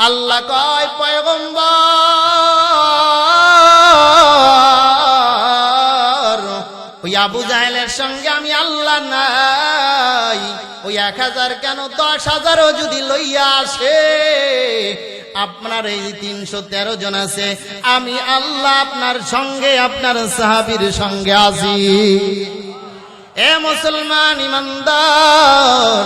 আল্লাহ কয় পয়গম্বর ওই আবু জাহেলের সঙ্গে আমি আল্লাহ নাই, ওই 1000 কেন 10,000ও যদি লইয়া আসে, আপনার এই 313 জন আছে, আমি আল্লাহ আপনার সঙ্গে আপনার সাহাবীর সঙ্গে আছি। এ মুসলমান ইমানদার,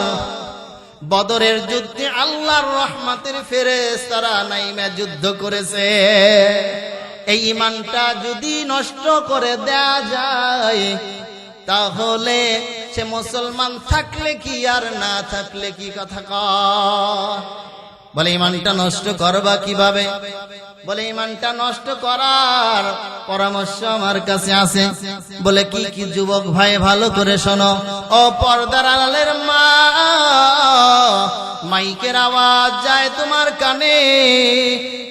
বদরের যুদ্ধে আল্লাহর রহমতের ফেরেশতারা নাইমা যুদ্ধ করেছে। এই ঈমানটা যদি নষ্ট করে দেয়া যায়, তাহলে সে মুসলমান থাকলে কি আর না থাকলে কি কথা কয়? বলে ঈমানটা নষ্ট করবা কিভাবে? বলে ঈমানটা নষ্ট করার পরামর্শ আমার কাছে আছে। বলে কি কি যুবক ভাই ভালো করে শোনো। ও পর্দার আড়ালের মা, মাইকের আওয়াজ যায় তোমার কানে,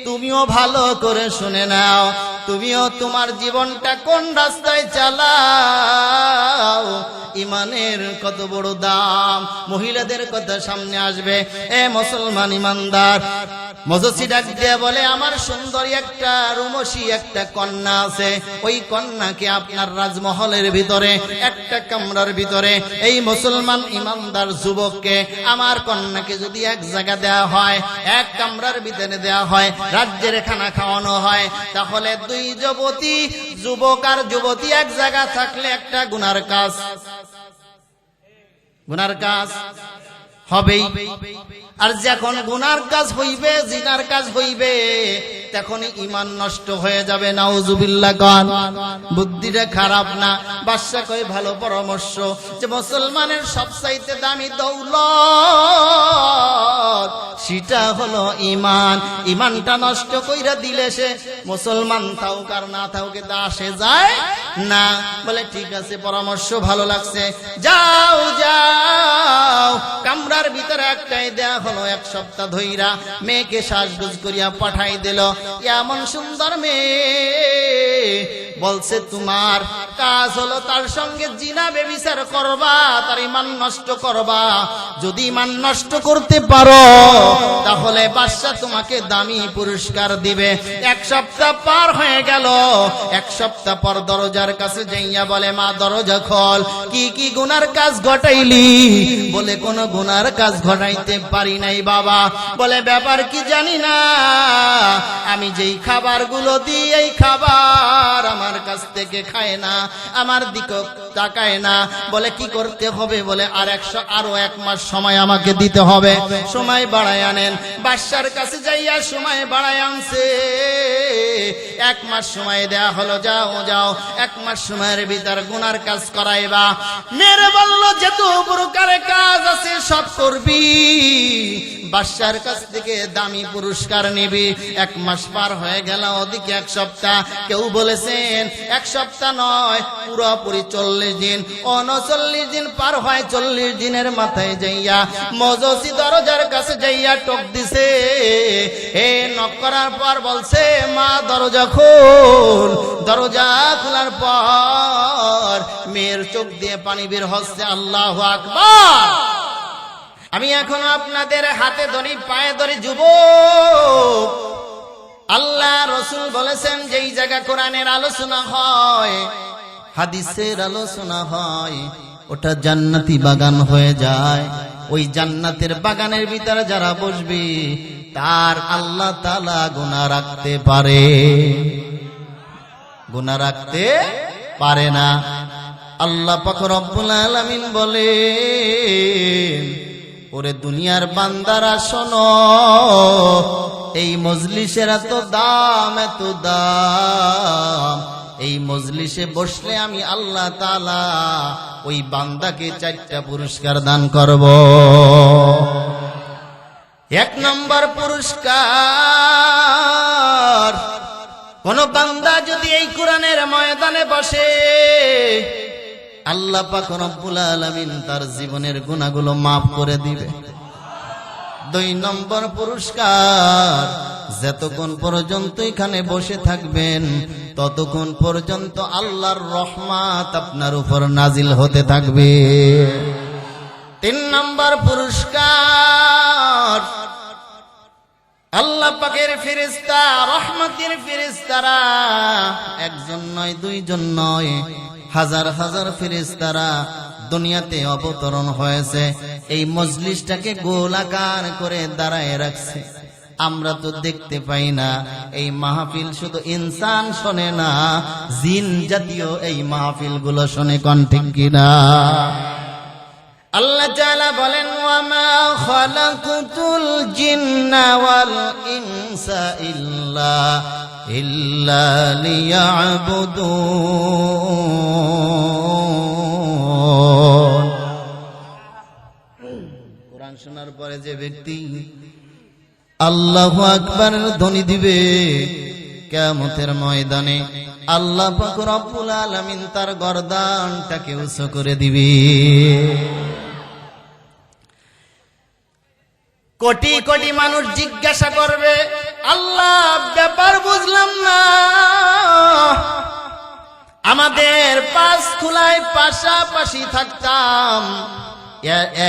তুমিও ভালো করে শুনে নাও। তুমিও তোমার জীবনটা কোন রাস্তায় চালাও, ইমানের কত বড় দাম। মহিলাদের কথা সামনে আসবে। এ মুসলমান ইমানদার, মজসি ডাক দিয়ে বলে, আমার সুন্দরী একটা রুমসী একটা কন্যা আছে, ওই কন্যাকে আপনার রাজমহলের ভিতরে একটা কামরার ভিতরে এই মুসলমান ইমানদার যুবককে আমার কন্যাকে যদি এক জায়গা দেয়া হয়, এক কামরার ভিতরে দেয়া হয়, রাজ্যের খানা খাওয়ানো হয়, তাহলে 2 যুবতী যুবক আর যুবতী এক জায়গা থাকলে একটা গুনার কাজ হবেই। আর যখন গুনার কাজ হইবে, জিনার কাজ হইবে, তখন ঈমান নষ্ট হয়ে যাবে। নাউজুবিল্লাহ। গান বুদ্ধিটা খারাপ না। বাদশা কয় ভালো পরামর্শ, যে মুসলমানের সবচাইতে দামি দৌলত সেটা হলো ঈমান। ঈমানটা নষ্ট কইরা দিলে সে মুসলমান থাকুক আর না থাকুক তা আসে যায় না। বলে ঠিক আছে, পরামর্শ ভালো লাগছে, যাও যাও। কামরার ভিতরে একটাই দেয়া হলো। 1 সপ্তাহ ধইরা মেয়েকে সাজগোজ করিয়া পাঠাই দিল। এমন সুন্দর মেয়ে, বলছে তোমার কাজ হলো তার সঙ্গে জিনা ব্যভিচার করবা, তার ঈমান নষ্ট করবা। যদি ঈমান নষ্ট করতে পারো, তাহলে বাদশা তোমাকে দামি পুরস্কার দিবে। 1 সপ্তাহ পার হয়ে গেল। 1 সপ্তাহ পর দরজার কাছে যাইয়া বলে, মা দরজা খোল। কি কি গুনার কাজ ঘটাইলি? বলে কোন গুনার কাজ ঘটাইতে পারি নাই বাবা। বলে ব্যাপার কি জানি না, আমি যেই খাবারগুলো দিই এই খাবার আমার কাছ থেকে খায় না, আমার দিকে তাকায় না। বলে কি করতে হবে? বলে আরো 1 মাস সময় আমাকে দিতে হবে। সময় বাড়ায় আনেন। বাদশার কাছে যাইয়া সময় বাড়ায় আনছে। 1 মাস সময় দেয়া হলো। যাও যাও, 1 মাস সময়ের ভিতর গুনার কাজ করাইবা। মেরে বলল, যেহেতু প্রকারের কাজ আছে সব করবি, বাদশার কাছ থেকে দামি পুরস্কার নিবি। 1 মাস পার হয়ে গেল, ওদিকে 1 সপ্তাহ। কেউ বলেছেন 1 সপ্তাহ নয়, পুরোপুরি 40 দিন। 39 দিন পার হয়। 40 দিনের মাথায় যাইয়া মজসি দরজার কাছে যাইয়া টক দিছে। নক করার পর বলছে, মা দরজা খোল। দরজা খোলার পর মেয়ের চোখ দিয়ে পানি বের হচ্ছে। আল্লাহু আকবার। আমি এখন আপনাদের হাতে ধরি, পায়ে ধরি, যুবক, আল্লাহ রসুল বলেছেন যেই জায়গা কোরআনের আলোচনা হয়, হাদিসের আলোচনা হয়, ওটা জান্নাতি বাগান হয়ে যায়। ওই জান্নাতের বাগানের ভিতরে যারা বসবে, তার আল্লাহ তাআলা গুনাহ রাখতে পারে? গুনাহ রাখতে পারে না। আল্লাহ পাক রব্বুল আলামিন বলেন, ওরে দুনিয়ার বান্দারা শোনো, এই মজলিসের এত দাম, এত দাম। এই মজলিসে বসলে আমি আল্লাহ তাআলা ওই বান্দাকে 4টা পুরস্কার দান করব। 1 নম্বর পুরস্কার, কোন বান্দা যদি এই কোরআনের ময়দানে বসে, আল্লাহ পাক রব্বুল আলামিন তার জীবনের গুনাহগুলো মাফ করে দিবে। 2 নম্বর পুরস্কার, যতক্ষণ পর্যন্ত এখানে বসে থাকবেন ততক্ষণ পর্যন্ত আল্লাহর রহমত আপনার উপর নাজিল হতে থাকবে। 3 নম্বর পুরস্কার, আল্লাহ পাকের ফেরেশতা, রহমতের ফেরেশতারা একজন নয়, দুইজন নয়, হাজার হাজার ফেরেশতারা দুনিয়াতে অবতরণ হয়েছে। এই মজলিসটাকে গোলাকার করে দাঁড়ায় রাখছে। আমরা তো দেখতে পাই না। এই মাহফিল শুধু ইনসান শোনে না, জিন জাতীয় এই মাহফিল গুলো শোনে। কোন ঠিক কিনা? আল্লাহ তাআলা বলেন, ওয়া মা খালাকুতুল জিন্না ওয়াল ইনসা ইল্লা লিয়াবুদুন। কোরআন শোনার পরে যে ব্যক্তি আল্লাহু আকবারের ধ্বনি দিবে, কিয়ামতের ময়দানে আল্লাহ পাক রব্বুল আলামিন তার গর্দানটাকে উঁচু করে দিবে। কোটি কোটি মানুষ জিজ্ঞাসা করবে, আল্লাহ ব্যাপার বুঝলাম না, আমাদের পাঁচ খুলায় পাশাপাশি থাকতাম,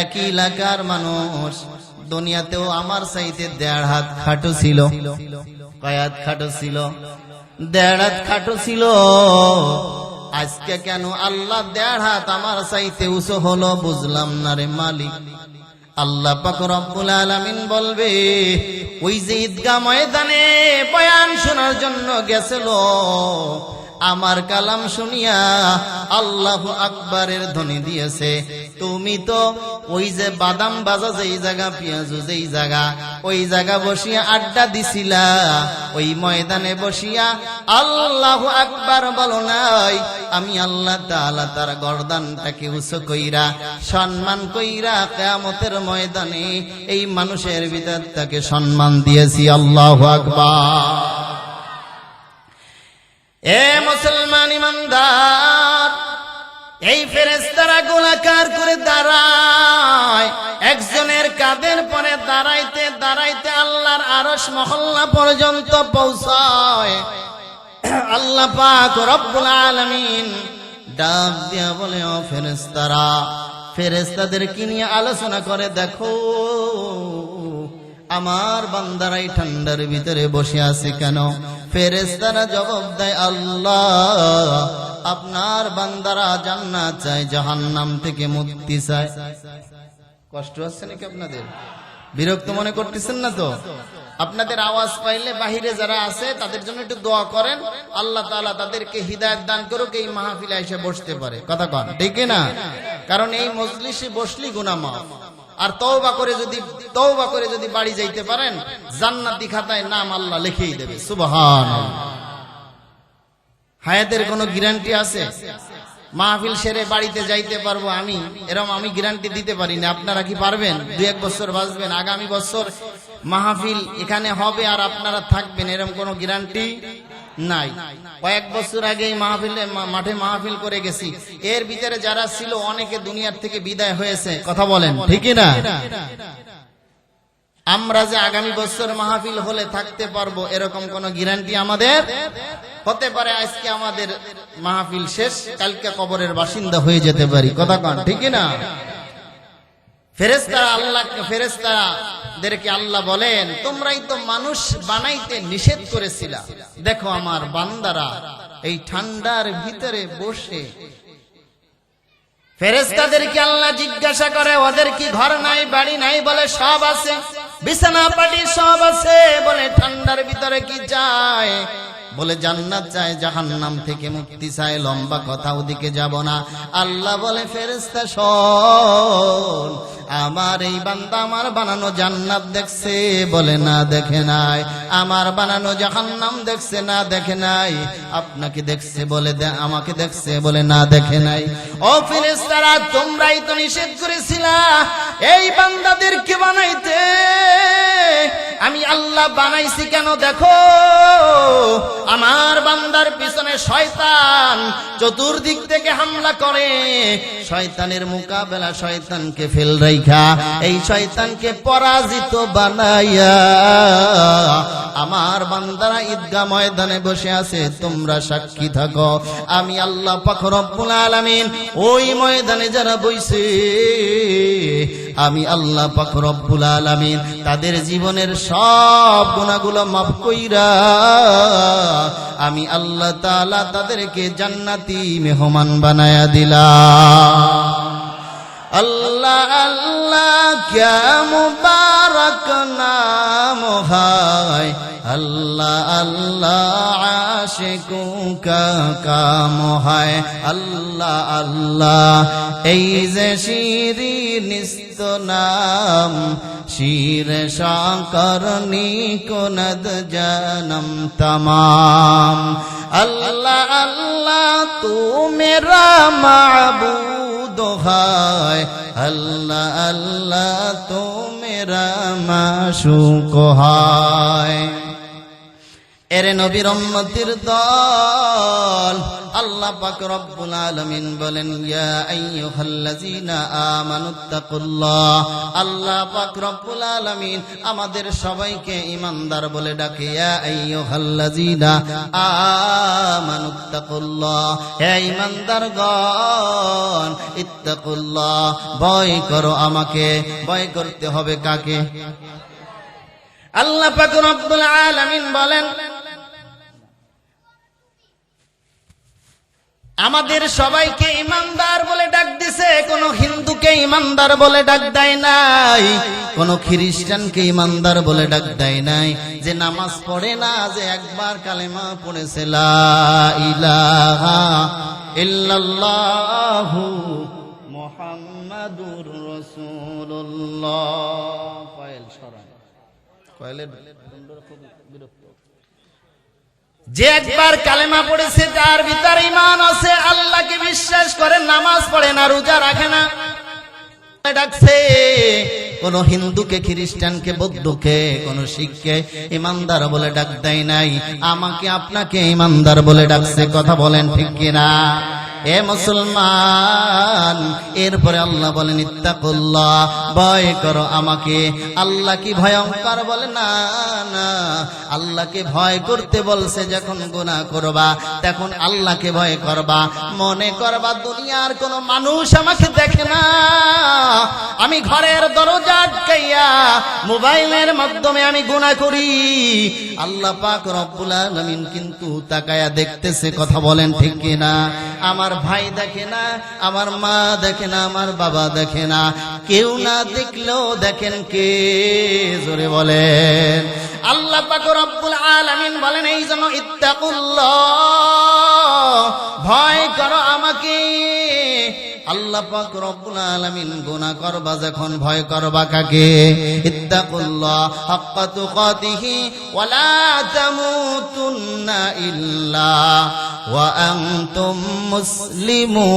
একই এলাকার মানুষ, দুনিয়াতেও আমার চাইতে 1.5 হাত খাটো ছিল। কয় হাত খাটো ছিল? 1.5 হাত খাটো ছিল। আজকে কেন আল্লাহ 1.5 হাত আমার চাইতে উঁচু হলো? বুঝলাম না রে মালিক। আল্লাহ পাক রব্বুল আলামিন বলবে, ওই যে ঈদগাহ ময়দানে বয়ান শোনার জন্য গেছিল, আমার কালাম শুনিয়া আল্লাহু আকবারের ধ্বনি দিয়েছে, তুমি তো ওই যে বাদাম বাজা যেই জায়গা, পেঁয়াজু যেই জায়গা, ওই জায়গা বসিয়া আড্ডা দিছিলা, ওই ময়দানে বসিয়া আল্লাহু আকবার বলো নাই। আমি আল্লাহ তাআলা তার গর্দানটাকে উঁচু কইরা সম্মান কইরা কিয়ামতের ময়দানে এই মানুষের ভিতর তাকে সম্মান দিয়েছি। আল্লাহু আকবার। এ মুসলমান ইমানদার, এই ফেরেশতারা গোলাকার করে দাঁড়ায়, একজনের কাঁধের পরে দাঁড়াইতে দাঁড়াইতে আল্লাহর আরশ মহল্লা পর্যন্ত পৌঁছায়। আল্লাহ পাক রব্বুল আলামিন ডাক দিয়া বলে, ও ফেরেশতারা, ফেরেশতাদেরকে নিয়ে আলোচনা করে দেখো, আমার বান্দারাই ঠান্ডার ভিতরে বসে আছে কেন? ফেরেশতারা জবাব দেয়, আল্লাহ, আপনার বান্দারা জান্নাত চায়, জাহান্নাম থেকে মুক্তি চায়। কষ্ট হচ্ছে নাকি আপনাদের? বিরক্ত মনে করতেছেন না তো? আপনাদের আওয়াজ পাইলে বাহিরে যারা আছে তাদের জন্য একটু দোয়া করেন, আল্লাহ তাআলা তাদেরকে হিদায়াত দান করুক, এই মাহফিলে এসে বসতে পারে। কথা কন ঠিক না? কারণ এই মজলিসে বসলি গুনাহ মাফ, আর তওবা করে যদি বাড়ি যাইতে পারেন, জান্নাতি খাতায় নাম আল্লাহ লিখেই দেবে। সুবহানাল্লাহ। হায়াতের কোনো গ্যারান্টি আছে? মাহফিল সেরে বাড়িতে যাইতে পারবো আমি, এরকম আমি গ্যারান্টি দিতে পারি না। আপনারা কি পারবেন? 2-1 বছর বাঁচবেন, আগামী বছর মাহফিল এখানে হবে আর আপনারা থাকবেন, এরকম কোনো গ্যারান্টি নাই। কয়েক বছর আগে মাঠে মাহফিল করে গেছি, এর ভিতরে যারা ছিল অনেকে দুনিয়ার থেকে বিদায় হয়েছে। কথা বলেন ঠিক না? আমরা যে আগামী বছর মাহফিল হলে থাকতে পারবো এরকম কোন গ্যারান্টি আমাদের হতে পারে? আজকে আমাদের মাহফিল শেষ, কালকে কবরের বাসিন্দা হয়ে যেতে পারি। কথা কন ঠিক না? ফেরেশতাদেরকে আল্লাহ বলেন, তোমরাই তো মানুষ বানাইতে নিষেধ করেছিলা, দেখো আমার বান্দারা এই ঠান্ডার ভিতরে বসে। ফেরেশতাদেরকে আল্লাহ জিজ্ঞাসা করে, ওদের কি ঘর নাই, বাড়ি নাই? বলে সব আছে, বিছানা পাটি সব আছে। বলে ঠান্ডার ভিতরে কি চায়? বলে জান্নাত চায়, জাহান্নাম থেকে মুক্তি চায়। লম্বা কথা, ওদিকে যাব না। আল্লাহ বলে, ফেরেশতা শোন, আমার এই বান্দা আমার বানানো জান্নাত দেখছে? বলে না, দেখে নাই। আমার বানানো জাহান্নাম দেখছে? না, দেখে নাই। আপনাকে দেখছে? বলে আমাকে দেখছে? বলে না, দেখে নাই। ও ফেরেশতারা, তোমরাই তো নিষেধ করেছিলা এই বান্দাদেরকে বানাইতে, আমি আল্লাহ বানাইছি কেন? দেখো আমার বান্দার পিছনে শয়তান চতুর্দিক থেকে হামলা করে, শয়তানের মোকাবেলা, শয়তানকে ফেল রাইখা এই শয়তানকে পরাজিত বানাইয়া আমার বান্দারা ঈদগাহ ময়দানে বসে আছে, তোমরা সাক্ষী থাকো। আমি আল্লাহ পাক রব্বুল আলামিন ওই ময়দানে যারা বইছে, আমি আল্লাহ পাক রব্বুল আলামিন তাদের জীবনের সব গুনাহগুলো মাফ কইরা আমি আল্লাহ তাআলা তাদেরকে জান্নাতি মেহমান বানায়া দিলাম। अल्लाह अल्लाह क्या मुबारक नाम है, अल्लाह अल्लाह आशिकों का काम है, अल्लाह अल्लाह এই যে শিরিনিস্ত নাম, শির শাকরনি কুনদ জানম तमाम। अल्लाह अल्लाह तू मेरा माबूद है, अल्लाह अल्लाह तू मेरा माशूक है। এরে নবীর উম্মতের দল, আল্লাহ পাক রব্বুল আলামিন বলেন ইয়া আইয়ুহাল্লাযীনা আমানুত্তাকুল্লাহ। আল্লাহ পাক রব্বুল আলামিন আমাদের সবাইকে ঈমানদার বলে ডাকে, ইয়া আইয়ুহাল্লাযীনা আমানুত্তাকুল্লাহ, হে ঈমানদারগণ ইত্তাকুল্লাহ, ভয় করো আমাকে। ভয় করতে হবে কাকে? আল্লাহ পাক রব্বুল আলামিন বলেন আমাদের সবাইকে ইমানদার বলে ডাক দিছে, কোন হিন্দুকে ইমানদার বলে ডাক দেয় নাই, কোন খ্রিস্টানকে ইমানদার বলে ডাক দেয় নাই, যে নামাজ পড়ে না, যে একবার কালেমা পড়েছে লা ইলাহা ইল্লাল্লাহু মুহাম্মাদুর রাসূলুল্লাহ। কয়েল সরাই, কয়েলের খুব বিরক্ত। যে একবার কালেমা পড়েছে, যার ভিতরে ঈমান আছে, আল্লাহকে বিশ্বাস করে, নামাজ পড়ে না, রোজা রাখে না, ডাকছে। কোন হিন্দুকে, খ্রিস্টানকে, বৌদ্ধকে, কোন শিখকে ইমানদার বলে ডাক দেয় নাই, আমাকে আপনাকে ইমানদার বলে ডাকছে। কথা বলেন ঠিক কিনা? এ মুসলমান, এরপরে আল্লাহ বলেন ইত্তাকুল্লাহ, ভয় করো আমাকে। আল্লাহ কি ভয়ঙ্কর? বলে না না, আল্লাহকে ভয় করতে বলছে যখন গুনাহ করবা, তখন আল্লাহকে ভয় করবা। মনে করবা দুনিয়ার কোন মানুষ আমাকে দেখে না, আমি ঘরের দরজা আটকাইয়া মোবাইলের মাধ্যমে আমি গুনাহ করি, আল্লাহ পাক রব্বুল আলামিন কিন্তু তাকায়া দেখতেছে। কথা বলেন ঠিক কিনা? আমার ভাই দেখে না, আমার মা দেখে না, আমার বাবা দেখে না, কেউ না দেখলেও দেখেন কে? জোরে বলেন। আল্লাহ পাক রব্বুল আলামিন বলেন এই জন্য ইত্তাকুল্লাহ, ভয় করো আমাকে। আল্লাহ পাক রব্বুল আলামিন গুনাহ করবা যখন ভয় করবা কাকে? ইত্তাকুল্লাহ হাক্কা তুকাতিহি ওয়া লা তামুতুন্না ইল্লা ওয়া আনতুম মুসলিমুন।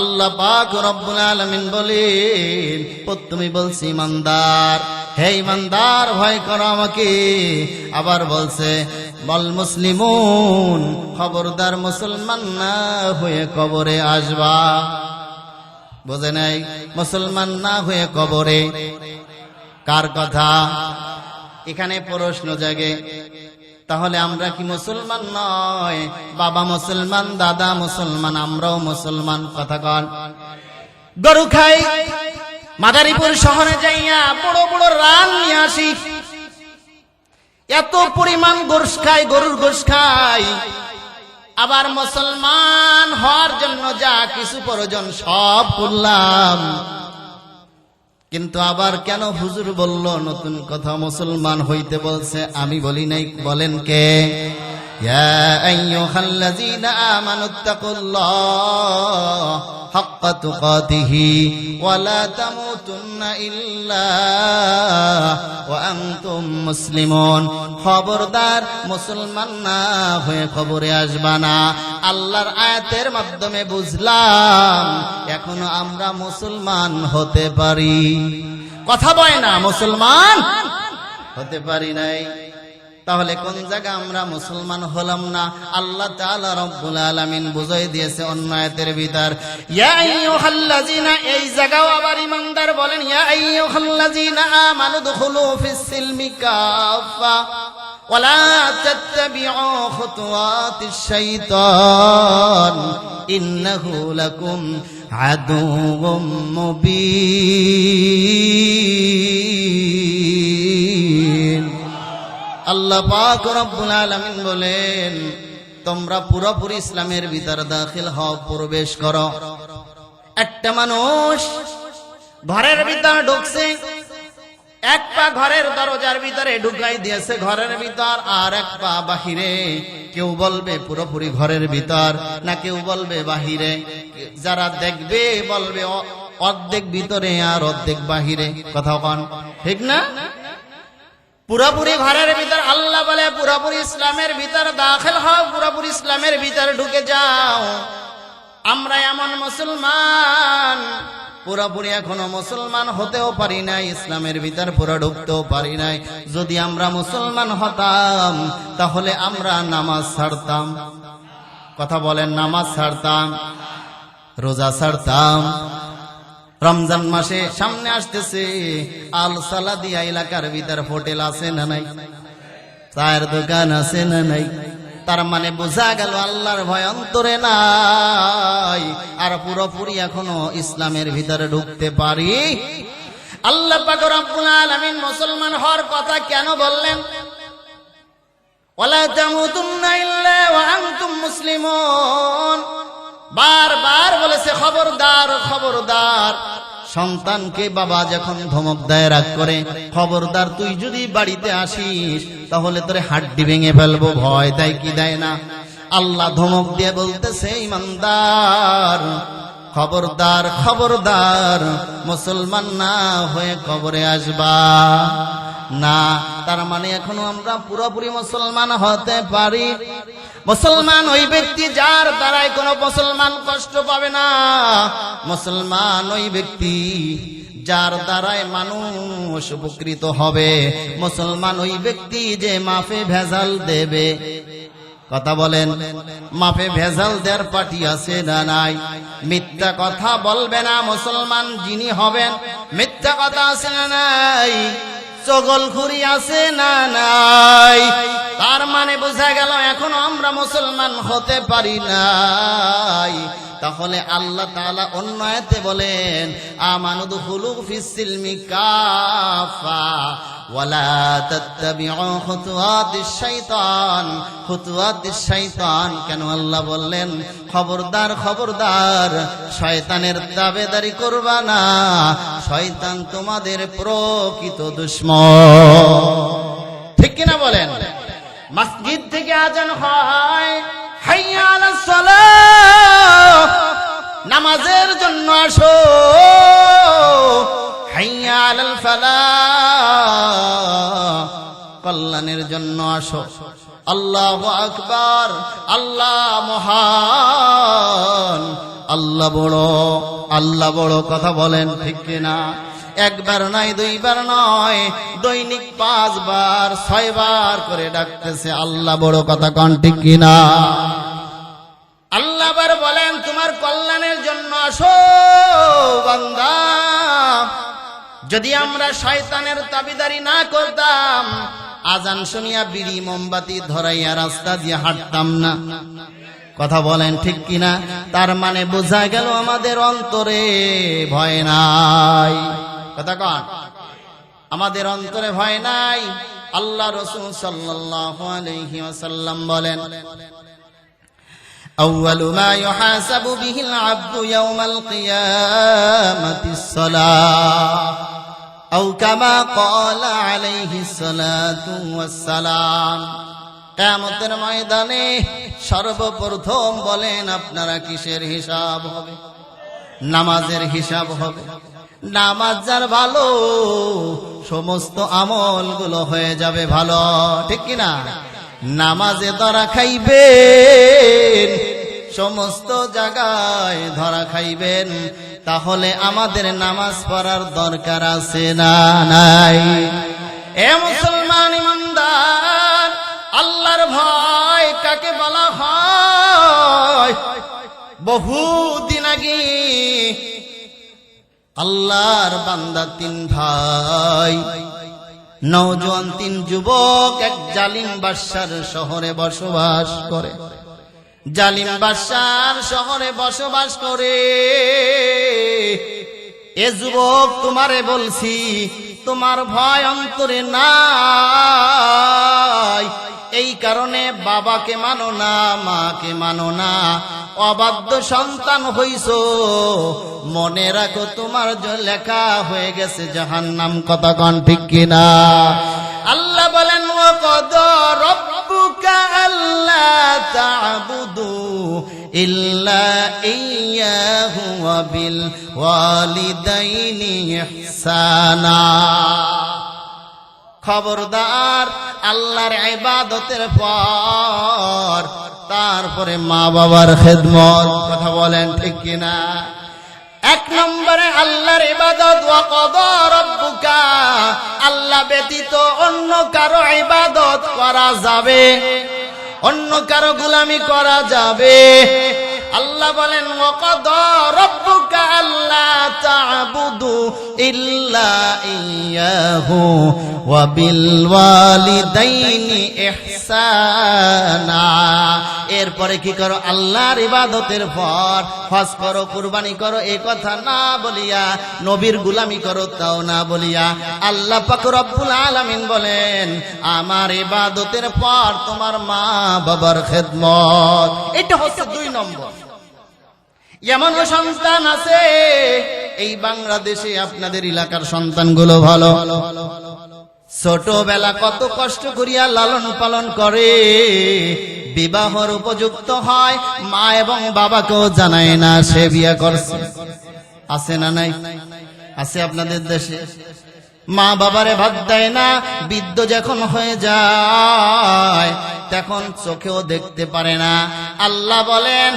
আল্লাহ পাক রব্বুল আলামিন বলেন, প্রথমে বলছি ইমানদার, হে ইমানদার ভয় করো আমাকে। আবার বলছে বল মুসলিমুন, খবরদার মুসলমান না হয়ে কবরে আসবা। বোঝে নাই? মুসলমান না হয়ে কবরে। কার কথা? এখানে প্রশ্ন জাগে, তাহলে আমরা কি মুসলমান নয়? বাবা মুসলমান, দাদা মুসলমান, আমরাও মুসলমান। কথা কন। গরু খাই, মাদারীপুর শহরে যাইয়া বড় বড় রান নিয়ে আসি, এত পরিমাণ গোশ খাই, গরুর গোশ খাই। আবার মুসলমান হওয়ার জন্য যা কিছু প্রয়োজন সব করলাম, কিন্তু আবার কেন হুজুর বলল নতুন কথা মুসলমান হইতে বলছে? আমি বলি নাই, বলেন কে? ইয়া আইয়ুহাল্লাযীনা আমানুত্তাকুল্লাহ হাক্কা তুকাতিহি ওয়া লা তামুতুন্না ইল্লা ওয়া আনতুম মুসলিমুন। খবরদার মুসলমান না হয়ে কবরে আসবা না। আল্লাহর আয়াতের মাধ্যমে বুঝলাম এখনো আমরা মুসলমান হতে পারি। কথা বয় না, মুসলমান হতে পারি নাই। তাহলে কোন জায়গা আমরা মুসলমান হলাম না? আল্লাহ তাআলা রব্বুল আলামিন বুঝাই দিয়েছে অন্য আয়াতের ভিতর, ইয়া আইয়ুহাল্লাযিনা, এই জায়গাও আবার ইমানদার বলেন ইয়া আইয়ুহাল্লাযিনা আমানু দুখুলু ফিস সিলমি কাফা ওয়ালা তাত্তাবিউ খুতুওয়াতিশ শাইতান ইন্নাহু লাকুম আদুউম মুবিন। আল্লাহ পাক রব্বুল আলামিন বলেন, তোমরা পুরোপুরি ইসলামের ভিতর দাখিল হও, প্রবেশ করো। একটা মানুষ ঘরের ভিতর ঢুকছে, এক পা ঘরের দরজার ভিতরে ঢুকাই দিয়েছে ঘরের ভিতর, আর এক পা বাহিরে। কেউ বলবে পুরোপুরি ঘরের ভিতর, না কেউ বলবে বাহিরে। যারা দেখবে বলবে অর্ধেক ভিতরে আর অর্ধেক বাহিরে। কথা কন ঠিক না? পুরোপুরি ঘরের ভিতর। আল্লাহ বলে পুরোপুরি ইসলামের ভিতর দাখিল হও, পুরোপুরি ইসলামের ভিতর ঢুকে যাও। আমরা এমন মুসলমান পুরোপুরি এখনো মুসলমান হতেও পারি নাই, ইসলামের ভিতর পুরো ঢুকতেও পারি নাই। যদি আমরা মুসলমান হতাম তাহলে আমরা নামাজ ছাড়তাম। কথা বলেন, নামাজ ছাড়তাম, রোজা ছাড়তাম। রমজান মাসে সামনে আসতেছে, আল সালাদিয়া এলাকার ভিতর হোটেল আছে না নাই? চায়ের দোকান আছে না নাই? তার মানে বোঝা গেল আল্লাহর ভয় অন্তরে নাই, আর পুরোপুরি এখনো ইসলামের ভিতরে ঢুকতে পারি। আল্লাহ পাক রব্বুল আলামিন মুসলমান হওয়ার কথা কেন বললেন? ওয়ালা তামুতুন্না ইল্লা ওয়া আনতুম মুসলিমুন। বারবার বলেছে খবরদার, খবরদার। সন্তানকে বাবা যখন ধমক দেয়, রাগ করে, খবরদার তুই যদি বাড়িতে আসিস তাহলে তোরে হাড্ডি ভেঙে ফেলবো। ভয় দেয় কি দেয় না? আল্লাহ ধমক দিয়ে বলতেছে, ইমানদার খবরদার, খবরদার, মুসলমান না হয়ে কবরে আসবা না। তার মানে এখনো আমরা পুরোপুরি মুসলমান হতে পারি। মুসলমান ওই ব্যক্তি যার দ্বারাই কোনো মুসলমান কষ্ট পাবে না। মুসলমান ওই ব্যক্তি যার দ্বারাই মানুষ উপকৃত হবে। মুসলমান ওই ব্যক্তি যে মাফে ভেজাল দেবে। কথা বলেন, মাফে ভেজাল দেওয়ার পার্টি আছে না নাই? মিথ্যা কথা বলবে না মুসলমান যিনি হবেন। মিথ্যা কথা আছে না নাই? চগলখুরি আছে না নাই? তার মানে বোঝা গেল এখনো আমরা মুসলমান হতে পারি নাই। তাহলে আল্লাহ তাআলা অন্য আয়াতে বলেন, আমানু দুখুলু ফিস সিলমি কাফা ওয়ালা তাত্তাবিউ খুতুওয়াতিশ শাইতান। খুতুওয়াতিশ শাইতান কেন আল্লাহ বললেন? খবরদার, খবরদার, শয়তানের তাবেদারি করবা না। শয়তান তোমাদের প্রকৃত দুশমন। ঠিক কিনা বলেন? মসজিদ থেকে আজান হয়, হাইয়া আলাস সালাহ, নামাজের জন্য আসো, হাইয়া আলাল ফালাহ, কল্যাণের জন্য আসো। আল্লাহু আকবার, আল্লাহ মহান, আল্লাহ বড়, আল্লাহ বড়। কথা বলেন ঠিক কিনা? একবার নয়, দুইবার নয়, দৈনিক 5 বার 6 বার করে ডাকতেছে আল্লাহ বড়। কথা কোন ঠিক কিনা? আল্লাহ বার বলেন তোমার কল্যাণের জন্য আসো বান্দা। যদি আমরা শয়তানের তাবিদারি না করতাম, আজান শুনিয়া বিড়ি মোমবাতি ধরাইয়া রাস্তা দিয়ে হাঁটতাম না। কথা বলেন ঠিক কিনা? তার মানে বোঝা গেল আমাদের অন্তরে ভয় নাই। কথা কন, আমাদের অন্তরে ভয় নাই। আল্লাহ রাসূল সাল্লাল্লাহু আলাইহি ওয়াসাল্লাম বলেন, আউয়ালু মা ইউহাসাবু বিহিল আবদু ইয়াওমাল কিয়ামাতিস সালাহ আও কামা ক্বালা আলাইহিস সালাতু ওয়াস সালাম। কিয়ামতের ময়দানে সর্বপ্রথম বলেন আপনারা কিসের হিসাব হবে? নামাজের হিসাব হবে। নামাজ যার ভালো, সমস্ত আমলগুলো হয়ে যাবে ভালো। ঠিক কিনা? নামাজে ধরা খাইবেন, সমস্ত জায়গায় ধরা খাইবেন। তাহলে আমাদের নামাজ পড়ার দরকার আছে না নাই? এ মুসলমান ইমানদার, ভয় কাকে বলা হয়? বহুদিন আগে আল্লাহর বান্দা তিন ভাই, নওজোয়ান তিন যুবক এক জালিম বাদশার শহরে বসবাস করে। জালিম বাদশার শহরে বসবাস করে। এ যুবক, তোমারে বলছি, তোমার ভয় অন্তরে নাই, এই কারণে বাবাকে মানো না, মাকে মানো না, অবাধ্য সন্তান হইছো, মনে রাখো তোমার লেখা হয়ে গেছে জাহান্নাম। কথা কন ঠিক কিনা? আল্লাহ বলেন, ওয়াকাদা রাব্বুকা আল্লা তা'বুদু ইল্লা ইয়্যাহু ওয়া বিল ওয়ালিদাইনি ইহসানা। খবরদার, আল্লাহর ইবাদতের পর তারপরে মা বাবার খেদমত। কথা বলেন ঠিক কিনা? এক নম্বরে আল্লাহর ইবাদত। ওয়াকাদা রাব্বুকা, আল্লাহ ব্যতীত অন্য কারো ইবাদত করা যাবে, অন্য কারো গোলামি করা যাবে। আল্লাহ বলেন, ওয়াকাদা রাব্বুকা আল্লা তা'বুদু ইল্লা ইয়্যাহু ওয়া বিল ওয়ালিদাইনি ইহসানা। এরপরে কি করো? আল্লাহর ইবাদতের পর হজ করো, কুরবানি করো, এই কথা না বলিয়া, নবীর গোলামি করো তাও না বলিয়া, আল্লাহ পাক রব্বুল আলামিন বলেন, আমার ইবাদতের পর তোমার মা বাবার খেদমত। এটা হচ্ছে 2 নম্বর। এমন সন্তান আছে এই বাংলাদেশে, আপনাদের এলাকার সন্তানগুলো ভালো, ছোটবেলা কত কষ্ট করিয়া লালন পালন করে, বিবাহর উপযুক্ত হয়, মা এবং বাবাকেও জানায় না সে বিয়ে করছে। আছে না নাই? আছে আপনাদের দেশে। মা বাবারে ভাত দেয় না, বৃদ্ধ যখন হয়ে যায় তখন চোখেও দেখতে পারে না। আল্লাহ বলেন,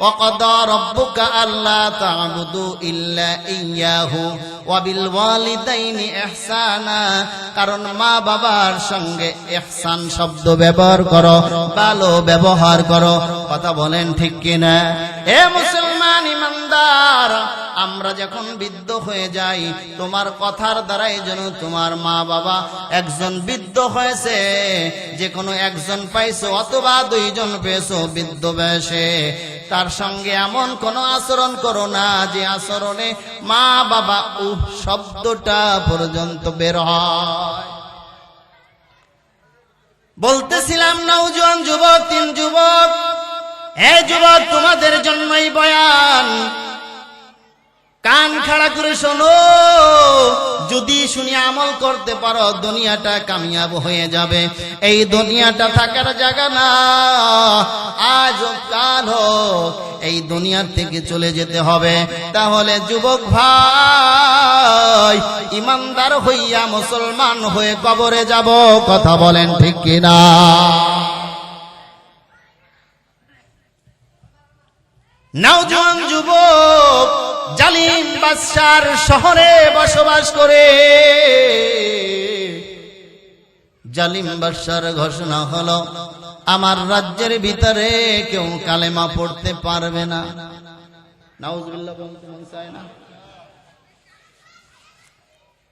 ওয়াকাদা রাব্বুকা আল্লা তা'বুদু ইল্লা ইয়্যাহু ওয়া বিল ওয়ালিদাইনি ইহসানা। কারণ মা বাবার সঙ্গে ইহসান শব্দ ব্যবহার করো, ভালো ব্যবহার করো। কথা বলেন ঠিক কিনা? এ মুসলমান ইমানদার, আমরা যখন বৃদ্ধ হয়ে যাই, তোমার কথার দ্বারাই যেন তোমার মা বাবা একজন বৃদ্ধ হয়েছে, যে কোনো একজন পাইছো অথবা 2 জন পেয়েছো বৃদ্ধ বয়সে, তার সঙ্গে এমন কোন আচরণ করো না যে আচরণে মা বাবা শব্দটা পর্যন্ত বের হয়। বলতেছিলাম, নওজোয়ান যুবক 3 যুবক, এই যুবক, তোমাদের জন্যই বয়ান, কান খাড়া করে শোনো। যদি শুনে আমল করতে পারো, দুনিয়াটা কামিয়াব হয়ে যাবে। এই দুনিয়াটা থাকার জায়গা না, আজ হোক কাল হোক এই দুনিয়ার থেকে চলে যেতে হবে। তাহলে যুবক ভাই, ইমানদার হইয়া মুসলমান হয়ে কবরে যাব। কথা বলেন ঠিক কিনা? নওজোয়ান যুবক জালিম বাদশার শহরে বসবাস করে। জালিম বাদশার ঘোষণা হলো, আমার রাজ্যের ভিতরে কেউ কালেমা পড়তে পারবে না। নাউজুবিল্লাহ বলতে মন চায় না?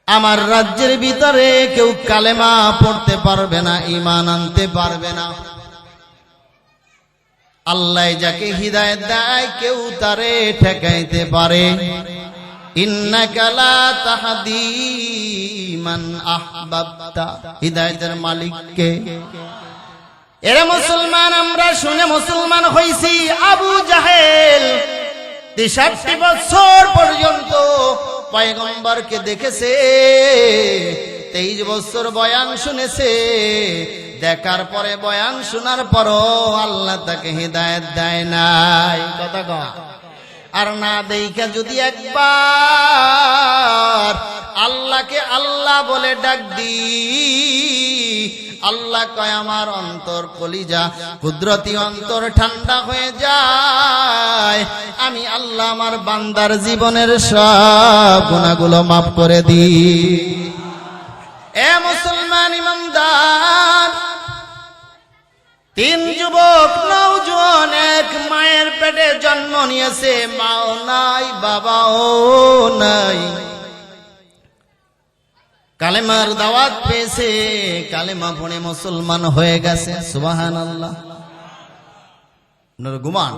আমার রাজ্যের ভিতরে কেউ কালেমা পড়তে পারবে না, ঈমান আনতে পারবে না। আল্লাহ যাকে হিদায়াত দেয় কেউ তারে ঠেকাইতে পারে। ইন্নাকা লা তাহদি মান আহবাবতা, হিদায়াতের মালিক কে? এরা মুসলমান, আমরা শুনে মুসলমান হইছি। আবু জাহেল 63 বছর পর্যন্ত পয়গম্বরকে দেখেছে, 23 বছর বয়ান শুনেছে। দেখার পরে, বয়ান শোনার পরও আল্লাহ তাকে হিদায়াত দেয় নাই। কথা কয়। আর না দেখা যদি একবার আল্লাহকে আল্লাহ বলে ডাক দি, আল্লাহ কয় আমার অন্তর কলিজা কুদরতি অন্তর ঠান্ডা হয়ে যায়, আমি আল্লাহ আমার বান্দার জীবনের সব গুনাহগুলো মাফ করে দিই। এ মুসলমান ইমানদার, তিন যুবক নওজোয়ান এক মায়ের পেটে জন্ম নিয়েছে, মাও নাই বাবাও নাই, কালেমার দাওয়াত পেয়েছে, কালেমা পড়ে মুসলমান হয়ে গেছে। সুবহানাল্লাহ। গুমান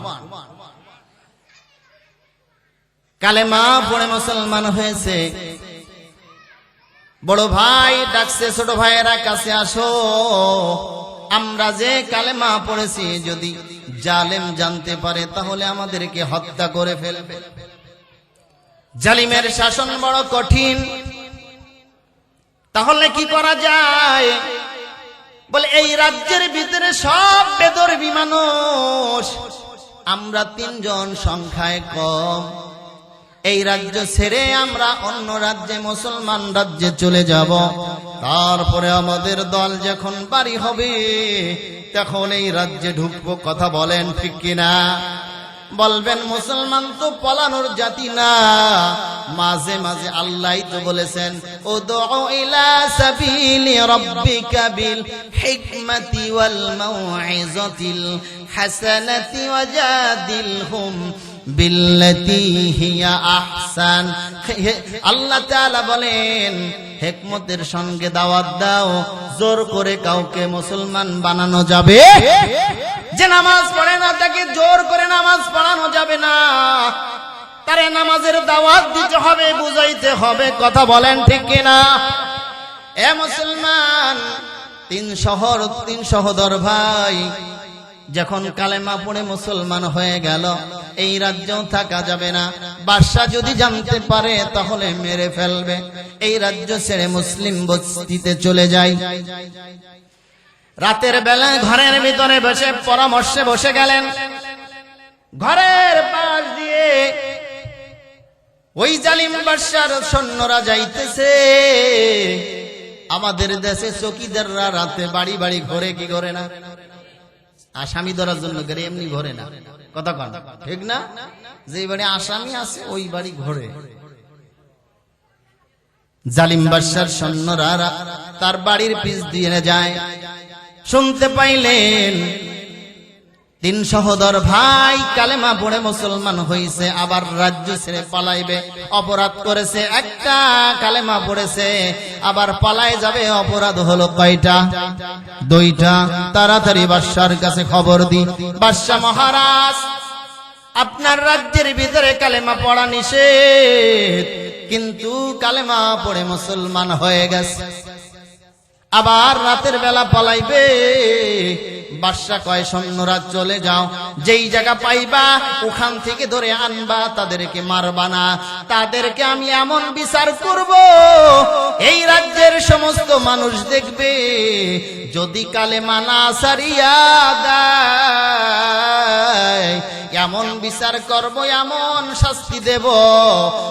কালেমা পড়ে মুসলমান হয়েছে। বড় ভাই ডাকছে ছোট ভাইয়েরা কাছে আসো, আমরা যে কালেমা পড়েছি যদি জালেম জানতে পারে তাহলে আমাদেরকে হত্যা করে ফেলবে। জালিমের শাসন বড় কঠিন, তাহলে কি করা যায়? বলে এই রাজ্যের ভিতরে সব বেদরবি মানুষ, আমরা তিনজন সংখ্যায় কম, এই রাজ্য ছেড়ে আমরা অন্য রাজ্যে মুসলমান রাজ্যে চলে যাব। তারপরে আমাদের দল যখন বাড়ি হবে তখন এই রাজ্যে ঢুকবো। কথা বলেন ঠিক কিনা? বলবেন মুসলমান তো পলানোর জাতি না, মাঝে মাঝে আল্লাহই তো বলেছেন উদউ ইলা সাবিলি রাব্বিকা বিল হিকমাতি ওয়াল মাউইযাতিল হাসানাতি ওয়াজাদিলহুম বিল্লাতি হিয়া আহসান। আল্লাহ তাআলা বলেন হিকমতের সঙ্গে দাওয়াত দাও, জোর করে কাউকে মুসলমান বানানো যাবে? যে নামাজ পড়ে না তাকে জোর করে নামাজ পড়ানো যাবে না, তারে নামাজের দাওয়াত দিতে হবে, বুঝাইতে হবে। কথা বলেন ঠিক কিনা? এ মুসলমান, তিন সহোদর ভাই যখন কালেমা পড়ে মুসলমান হয়ে গেল, এই রাজ্যেও থাকা যাবে না, বাদশা যদি জানতে পারে তাহলে মেরে ফেলবে। এই রাজ্য ছেড়ে মুসলিম বস্তিতে চলে যায়। রাতের বেলা ঘরের ভিতরে বসে পরামর্শে বসে গেলেন। ঘরের পাশ দিয়ে ওই জালিম বাদশার সৈন্যরা যাইতেছে। আমাদের দেশে চৌকিদাররা রাতে বাড়ি বাড়ি ঘরে, কি ঘরে না? আসামি ধরার জন্য ঘরে, এমনি ঘরে না। কথা কন ঠিক না? যে বাড়ি আসামি আছে ওই বাড়ি ঘরে। জালিম বাদশার সৈন্যরা তার বাড়ির পিছ দিয়ে যায়। শুনতে পাইলেন তিন সহোদর ভাই কালেমা পড়ে মুসলমান হইছে, আবার রাজ্য ছেড়ে পালাইবে। অপরাধ করেছে একটা, কালেমা পড়েছে, আবার পালাই যাবে। অপরাধ হলো কয়টা? দুইটা। তাড়াতাড়ি বাদশার কাছে খবর দি, বাদশা মহারাজ আপনার রাজ্যের ভিতরে কালেমা পড়া নিষেধ, কিন্তু কালেমা পড়ে মুসলমান হয়ে গেছে, আবার রাতের বেলা পালাইবে। বাদশা কয় সৈন্যরা চলে যাও, যেই জায়গা পাইবা ওখান থেকে ধরে আনবা, তাদেরকে মারবা না, তাদেরকে আমি এমন বিচার করব এই রাজ্যের সমস্ত মানুষ দেখবে। যদি কালেমা না সারিয়া দেয় এমন বিচার করব, এমন শাস্তি দেব,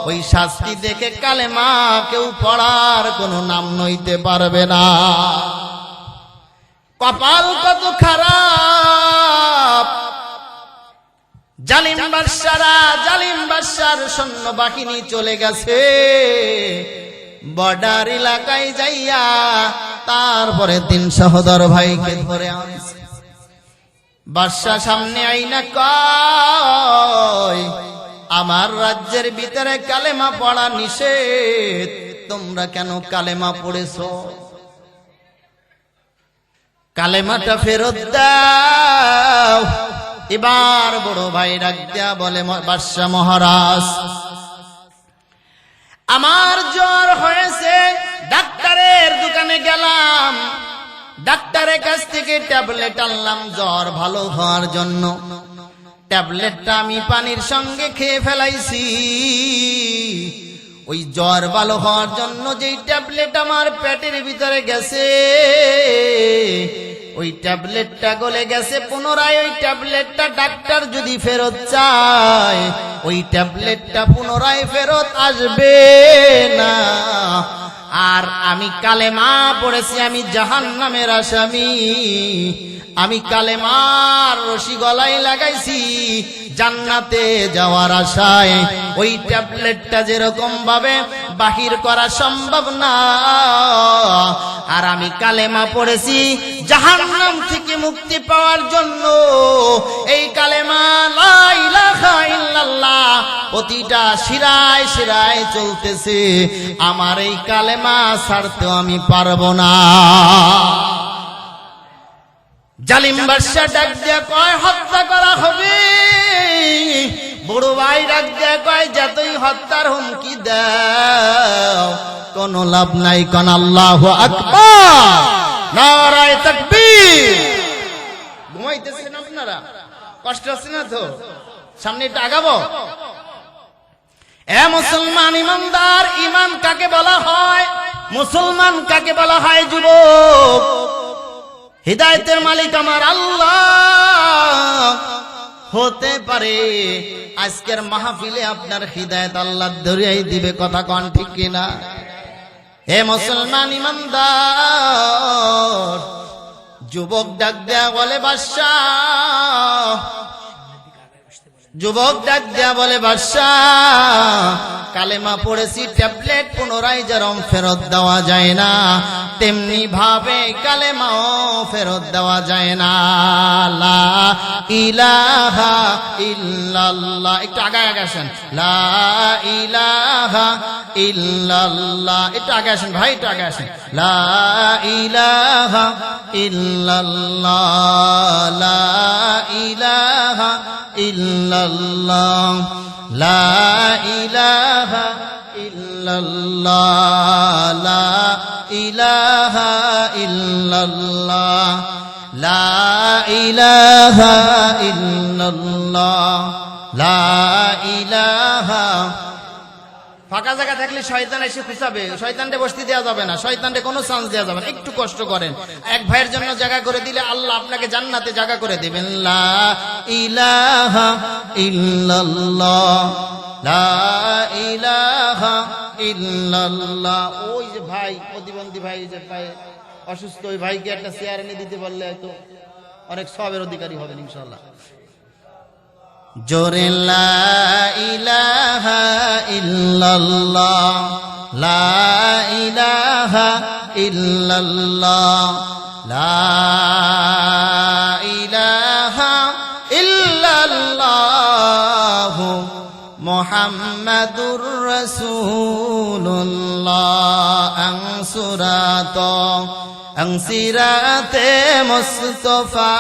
ওই শাস্তি দেখে কালেমা কেউ পড়ার কোনো নাম নইতে পারবে না। কপাল কত খারাপ! জালিম বাদশার সৈন্য বাহিনী চলে গেছে বর্ডার এলাকায় যাইয়া, তারপরে তিন সহোদর ভাইকে ধরে আনছে। বাদশা সামনে আইনা কয় আমার রাজ্যের ভিতরে কালেমা পড়া নিষেধ, তোমরা কেন কালেমা পড়েছো? কালেমাটা ফেরত দাও। এবার বড় ভাই ডাক দিয়া বলে বাদশা মহারাজ আমার জ্বর হয়েছে, ডাক্তারের দোকানে গেলাম, ডাক্তারের কাছ থেকে ট্যাবলেট আনলাম জ্বর ভালো হওয়ার জন্য। ট্যাবলেটটা আমি পানির সঙ্গে খেয়ে ফেলাইছি। ওই জ্বর ভালো হওয়ার জন্য যেই ট্যাবলেট আমার পেটের ভিতরে গেছে, ওই ট্যাবলেটটা গলে গেছে। পুনরায় ওই ট্যাবলেটটা ডাক্তার যদি ফেরত চায়, ওই ট্যাবলেটটা পুনরায় ফেরত আসবে না। আর আমি কালেমা পড়েছি, আমি জাহান্নামের আসামি, আমি কালেমার রশি গলায় লাগাইছি জান্নাতে যাওয়ার আশায়। ওই ট্যাবলেটটা যেরকম ভাবে বাহির করা সম্ভব না, আর আমি কালেমা পড়েছি জাহান্নাম থেকে মুক্তি পাওয়ার জন্য এই কালেমা লা ইলাহা ইল্লাল্লাহ প্রতিটা শিরায় শিরায় চলতেছে। আমার এই কালেমা ছাড়তেও আমি পারবো না। জালিম বাদশা ডাক দিয়ে কয় হত্যা করা হবে। বড় ভাই ডাক দিয়ে কয় যতই হত্যার হুমকি দাও কোন লাভ নাই, কোন আল্লাহু আকবার, নারায়ে তাকবীর। ঘুমাইতেছেন আপনারা? কষ্ট হচ্ছে না তো? সামনে একটু আগাবো। এ মুসলমান ইমানদার, ইমান কাকে বলা হয়? মুসলমান কাকে বলা হয়? যুবক, হিদায়াতের মালিক আমার আল্লাহ। হতে পারে আজকের মাহফিলে আপনার হিদায়াত আল্লাহ ধরিয়ে দিবে, কথা কোন ঠিক কিনা? হে মুসলমান ইমানদার, যুবক ডাক দেয়া বলে বাদশাহ, যুবক ডাক দেয়া বলে বাদশাহ, কালেমা পড়েছি ট্যাবলেট পুনরায় যেরম ফেরত দেওয়া যায় না, তেমনি ভাবে কালেমাও ফেরত দেওয়া যায় না। লা ইলাহা ইল্লাল্লাহ, একটু আগে আগে আসেন। লা ইলাহা ইল্লাল্লাহ, একটু আগে আসেন ভাই, একটু আগে আসেন। লা ইলাহা ইল্লাল্লাহ, লা ইলাহা ইল্লাল্লাহ, লা ইলাহা ইল্লাল্লাহ, লা ইলাহা ইল্লাল্লাহ, লা ইলাহা ইল্লাল্লাহ, লা ইলাহা। ফাঁকা জায়গা থাকলে শয়তান এসে খুঁচাবে, শয়তানকে বসতে দেওয়া যাবে না, শয়তানকে কোনো চান্স দেওয়া যাবে না। একটু কষ্ট করেন, এক ভাইয়ের জন্য জায়গা করে দিলে আল্লাহ আপনাকে জান্নাতে জায়গা করে দিবেন। লা ইলাহা ইল্লাল্লাহ, লা ইলাহা ইল্লাল্লাহ। ওই যে ভাই প্রতিবন্ধী ভাই, যে ভাই অসুস্থ, ওই ভাইকে একটা চেয়ার এনে দিতে বললে তো অনেক সবের অধিকারী হবেন ইনশাআল্লাহ। জোরে লা ইলাহা ইল্লাল্লাহ, লা ইলাহা ইল্লাল্লাহ, লা ইলাহা ইল্লাল্লাহ, মুহাম্মাদুর রাসূলুল্লাহ। আনসুরাত আনসিরাতে মুস্তাফা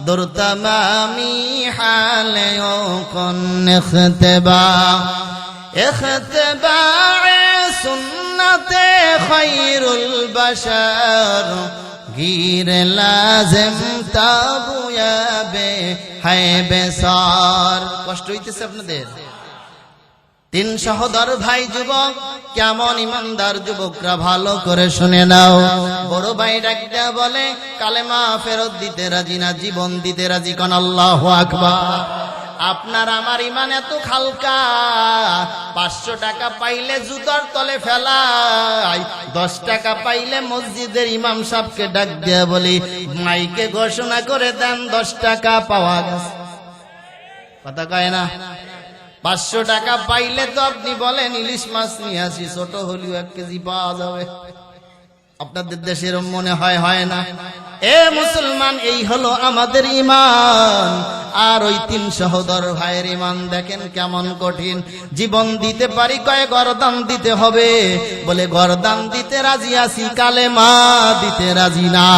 দর তমামি হালে ও কোন ইখতিবা, ইখতিবা সুন্নতে খায়রুল বাশার, গির লাজিম তাবুয়াবে হায়বে সার। কষ্ট হইতেছে আপনাদের? তিন সহোদর ভাই যুবক, কেমন ইমানদার যুবকরা ভালো করে শুনে নাও। বড় ভাই ডাকটা বলে কালেমা ফেরত দিতে রাজি না, জীবন দিতে রাজি, কোন আল্লাহু আকবার। আপনার আমার ইমান এত হালকা, 500 টাকা পাইলে জুতার তলে ফেলাই, 10 টাকা পাইলে মসজিদের ইমাম সাহেবকে ডাক দিয়া বলি মাইকে ঘোষণা করে দেন 10 টাকা পাওয়া গেছে। কথা কয় না? 500 টাকা পাইলে তো আপনি বলেন ইলিশ মাছ নিয়ে আসি, ছোট হলেও 1 কেজি পাওয়া যাবে। আপনাদের দেশের মনে হয়, হয় না? এ মুসলমান, এই হলো আমাদের ইমান। আর ওই 3 সহোদর ভাইয়ের ইমান দেখেন কেমন কঠিন। জীবন দিতে পারি কয়, গরদান দিতে হবে। বলে গরদান দিতে রাজি আছি, কালেমা দিতে রাজি না।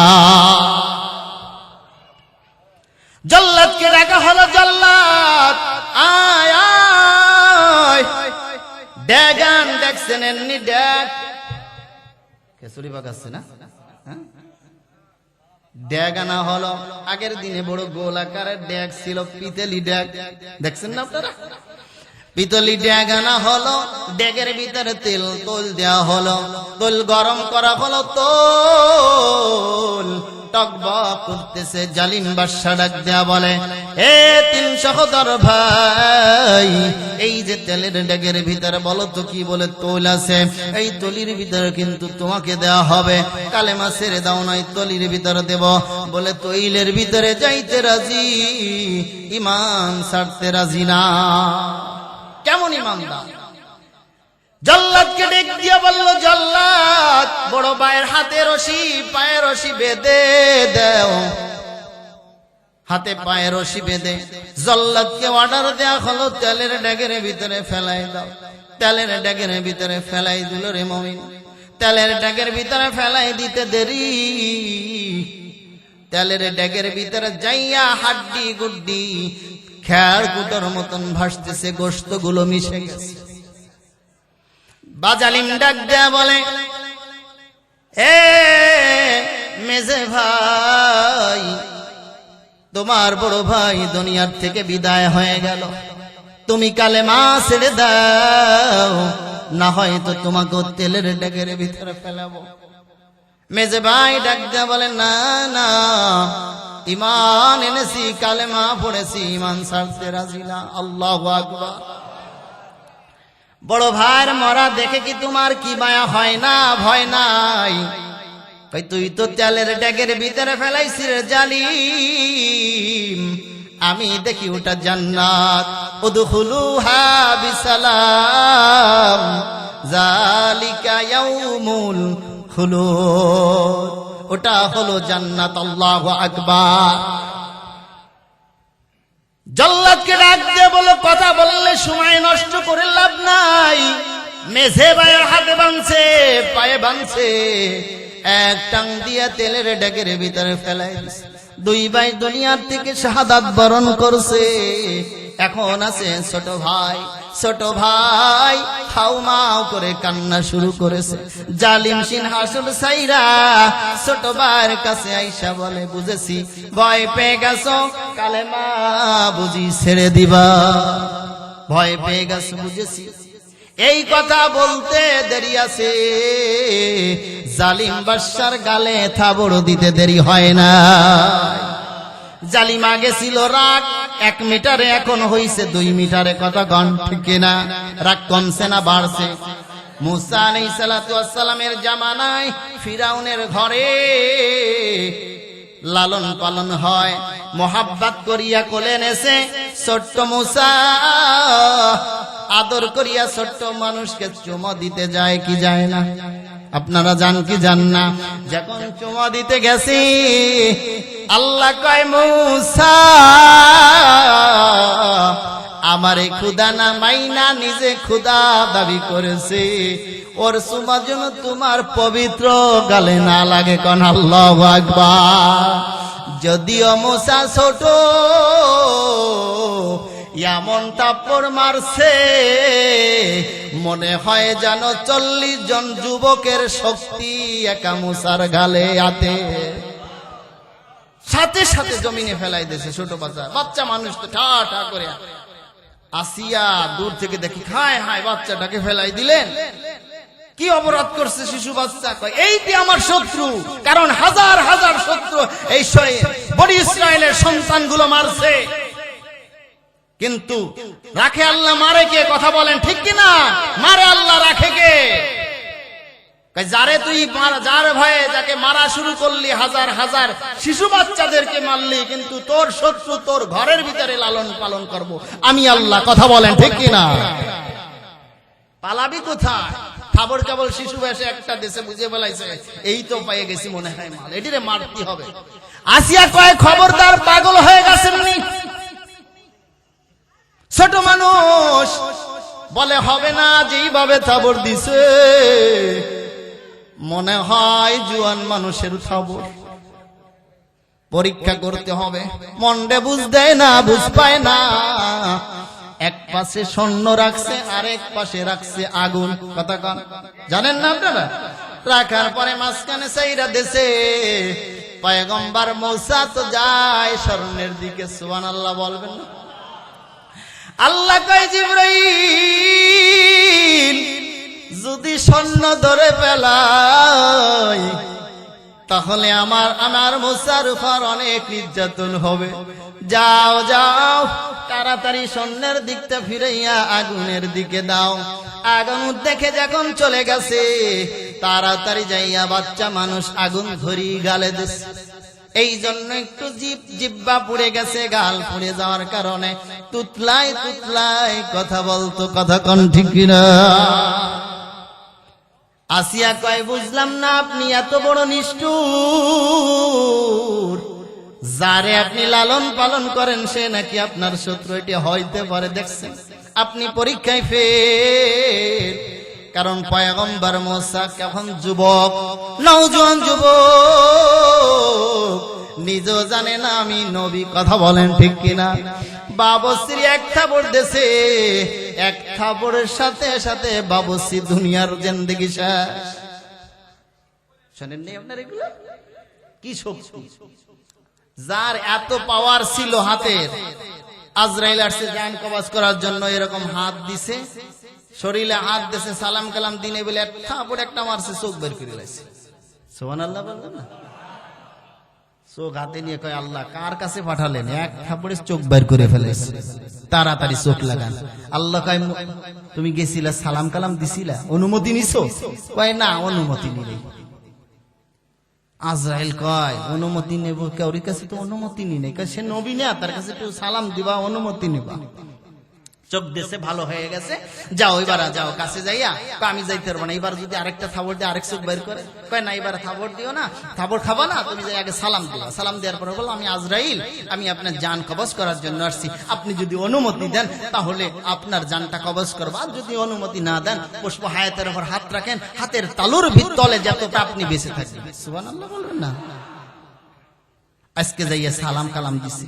জল্লাদকে ডাকা হলো, জল্লাদ আয় আয়। ড্যাগান দেখছেন এমনি ড্যাগ, কেসুরি বাগাচ্ছে না? ড্যাগ আনা হলো। আগের দিনে বড় গোল আকারের ড্যাগ ছিল, পিতলি ড্যাগ, দেখছেন না আপনারা? পিতলি ড্যাগ আনা হলো, ড্যাগের ভিতরে তেল তোল দেওয়া হলো, তোল গরম করা হলো, তোল টকবক করতেছে। জালিম বাদশা ডাক দেয়া বলে, এ 3 সহোদর ভাই, এই যে তেলের ড্যাগের ভিতরে বলো তো কি বলে তোল আছে, এই তলির ভিতরে কিন্তু তোমাকে দেওয়া হবে। কালেমা ছেড়ে দাও, নয় তলির ভিতরে দেব। বলে তৈলের ভিতরে যাইতে রাজি, ইমান ছাড়তে রাজি না। কেমন ইমানদার! জল্লাদকে ডেক দিয়া বলল, জল্লাদ বড় ভাইয়ের হাতে রশি পায়ে রশি বেঁধে দাও, হাতে পায়ে রশি বেঁধে জল্লাদকে অর্ডার দেয়া হলো তেলের ড্যাগের ভিতরে ফেলাই দাও। তেলের ড্যাগের ভিতরে ফেলাই দিল রে মুমিন। তেলের ড্যাগের ভিতরে ফেলাই দিতে দেরি, তেলের ড্যাগের ভিতরে যাইয়া হাড্ডি গুড্ডি খেয়ার কুটোর মতন ভাসতেছে, গোশত গুলো মিশে গেছে। বাজালিম ডাক দেয়া বলে, এ মেজে ভাই, তোমার বড় ভাই দুনিয়ার থেকে বিদায় হয়ে গেল, তুমি কালেমা ছেড়ে দাও, না হয়তো তোমাকে তেলের ড্যাগের ভিতরে ফেলাবো। মেজে ভাই ডাক দেয়া বলে, না না, ঈমান এনেছি, কালেমা পড়েছি, ঈমান ছাড়তে রাজি না। আল্লাহু আকবার। বড় ভাইয়ের মরা দেখে কি তোমার কি মায়া হয় না? ভয় নাই। কই তুই তো তেলের ড্যাগের ভিতরে ফেলাইছিস রে জালিম, আমি দেখি ওটা জান্নাত। উদখুলুহা বিসালাম যালিকা ইয়াউমুল খুলুদ, ওটা হলো জান্নাত। আল্লাহু আকবার। জল্লাদকে ডাক দিয়ে বলো, কথা বললে সময় নষ্ট করে লাভ নাই। মেঝে ভাইয়ের হাতে বাঁধছে, পায়ে বাঁধছে, এক টাং দিয়া তেলের ড্যাগের ভিতরে ফেলাই দিছে। দুই ভাই দুনিয়ার থেকে শাহাদাত বরণ করছে। এখন আছে ছোট ভাই, ছোট ভাই হাউমাউ করে কান্না শুরু করেছে। জালিম সিংহাসন সাইরা ছোট ভাইয়ের কাছে আইসা বলে, বুঝেছি ভয় পেয়ে গেছো, কালেমা বুঝি ছেড়ে দিবা, ভয় পেয়ে গেছো বুঝেছি। এই কথা বলতে দেরি আছে, জালিম বাদশার গালে থাবড় দিতে দেরি হয় না। জালিম আগে ছিল রাগ 1 মিটারে, এখন হইছে 2 মিটারে। কথা কন ঠিক না? রাগ কমছে না বাড়ছে? মুসা আলাইহিস সালাতু ওয়াস সালামের জামানায় ফিরাউনের ঘরে লালন পালন হয়, মোহাব্বত করিয়া কোলে নেছে ছোট্ট মুসা, আদর করিয়া ছোট্ট মানুষকে চুমা দিতে যায় কি যায় না? আপনারা জান কি জান না? যখন চুমা দিতে গেছি, আল্লাহ কয়, মুসা আমারে খুদা না মাইনা নিজে খুদা দাবি করেছে, ওর চুমা যেন তোমার পবিত্র গালে না লাগে। কোন আল্লাহু আকবার। যদিও মুসা ছোট, এমন তাপড় মারছে মনে হয় যেন 40 জন যুবকের শক্তি একা মুসার গালে আতে। সাথে সাথে জমিনে ফেলাই দিয়েছে ছোট বাচ্চা। বাচ্চা মানুষ তো ঠা ঠা করে আসিয়া দূর থেকে দেখি, হায় হায় বাচ্চাটাকে ফেলাই দিলেন, কি অপরাধ করছে শিশু বাচ্চা? কয় এইটি আমার শত্রু, কারণ হাজার হাজার শত্রু এই বনি ইসরায়েলের সন্তানগুলো মারছে, কিন্তু রাখে আল্লাহ, মারে কে? কথা বলেন ঠিক কিনা? মারে আল্লাহ, রাখে কে? যারে তুই যার ভয়ে যাকে মারা শুরু করলি, হাজার হাজার শিশু বাচ্চাদেরকে মারলি, কিন্তু তোর শত্রু তোর ঘরের ভিতরে লালন পালন করব আমি আল্লাহ। কথা বলেন ঠিক কিনা? পালাবি কোথায়? খাবার কেবল শিশু বেশে একটা দেশে বুঝে বেলাইছে, এই তো পেয়ে গেছি মনে হয় মাল, এটিরে মারতে হবে। আসিয়া কয়, খবরদার, পাগল হয়ে গেছেন নি? ছোট মানুষ বলে, হবে না, যেইভাবে থাবর দিছে মনে হয় জুয়ান মানুষের থাবর, পরীক্ষা করতে হবে। মন্ডে বুঝ দেয় না, বুঝ পায় না। এক পাশে স্বর্ণ রাখছে, আরেক পাশে রাখছে আগুন। কথা কন, জানেন না আপনারা? রাখার পরে মাঝখানে সাইরা দেশে পয়গম্বর মূসা তো যায় স্বর্ণের দিকে। সুবহানাল্লাহ বলবেন না? আল্লাহ কয়, জিবরাইল যদি স্বর্ণ ধরে ফেলাই তাহলে আমার মূসার উপর অনেক নির্যাতন হবে। যাও যাও, তাড়াতাড়ি স্বর্ণের দিকটা ফিরাইয়া আগুনের দিকে দাও। আগুন দেখে যখন চলে গেছে, তাড়াতাড়ি যাইয়া বাচ্চা মানুষ আগুন ধরি গালে দিছে। এই জন্য একটু জিব্বা পুড়ে গেছে, গাল পুড়ে যাওয়ার কারণে তুতলাই তুতলাই কথা বলতো। কথা কোন ঠিক কিনা? আসিয়া কয় বুঝলাম না আপনি এত বড় নিষ্ঠুর, যারে আপনি লালন পালন করেন সে নাকি আপনার শত্রু, এটি হইতে পারে? দেখছেন আপনি পরীক্ষায় ফেল। কারণ পয়গম্বর মুসা কখন যুবক, নওজোয়ান যুবক, নিজেও জানে না আমি নবী। কথা বলেন ঠিক কিনা? বাবুশ্রী এক থাপড় দেশে, এক থাপড়ের সাথে সাথে বাবুশ্রী দুনিয়ার জিন্দেগি শেষ। শোনেন নি আপনার এগুলো? কি শক্তি! যার এত পাওয়ার ছিল হাতের, আজরাইল আসছে জান কবজ করার জন্য, এরকম হাত দিছে, শরীরে হাত দিছে, সালাম কালাম দিনে বলে এক থাপড় একটা মারছে, চোখ বের করে লাইছে। সুবহানাল্লাহ বলবেন না? চোখ হাতে নিয়ে কয় আল্লাহ কার কাছে পাঠালেন? এক থাপড়ে চোখ বের করে ফেলেছে, তাড়াতাড়ি চোখ লাগান। আল্লাহ কয় তুমি গেছিলা, সালাম কালাম দিছিলা, অনুমতি নিছো? কয় না, অনুমতি নিলে। আজরাইল কয় অনুমতি নেব কাউর কাছে? তো অনুমতি নি নাই। সে নবী না, তার কাছে একটু সালাম দিবা, অনুমতি নিবা। চোখ দেশে ভালো হয়ে গেছে, যাও এবার যাও। কাছে যাইয়া আমি যাইতে পারবো না, এবার যদি আরেকটা থাবড় দিয়ে আরেক চোখ বের করে, কয় না এবার থাবড় দিও না, থাবড় খাবা না, তুমি যাই আগে সালাম দিবা। সালাম দেওয়ার পরে বলো আমি আজরাইল, আমি আপনার জান কবজ করার জন্য আসছি, আপনি যদি অনুমতি দেন তাহলে আপনার জানটা কবজ করবো, আর যদি অনুমতি না দেন পুষ্প হায়াতের উপর হাত রাখেন, হাতের তালুর ভিতরে যতটা আপনি বেঁচে থাকবেন। সুবহানাল্লাহ বলবেন না? আজকে যাইয়া সালাম কালাম দিছি,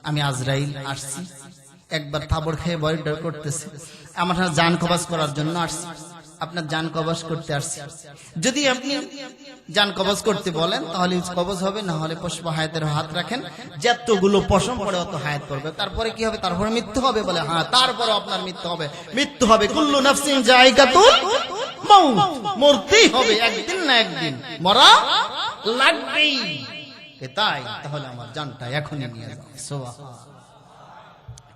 আমি আজরাইল আসছি, একবার থাবড় খেয়ে ভয় ডর করতেছে, আমার জান কবজ করার জন্য আসছি, আপনার জান কবজ করতে আসছি। যদি আপনি জান কবজ করতে বলেন তাহলে কবজ হবে, না হলে পুষ্প হায়াতের হাত রাখেন, যতগুলো পশম পড়ে অত হায়াত করবে। তারপরে কি হবে? তারপরে মৃত্যু হবে। বলে হ্যাঁ, তারপরে আপনার মৃত্যু হবে। মৃত্যু হবে, কুল্লু নাফসিন যায়কাতুল মাউত, মরতেই হবে, একদিন না একদিন মরা লাগবেই। তাই তাহলে আমার জানটা এখনই নিয়ে যাও। সুবহানাল্লাহ।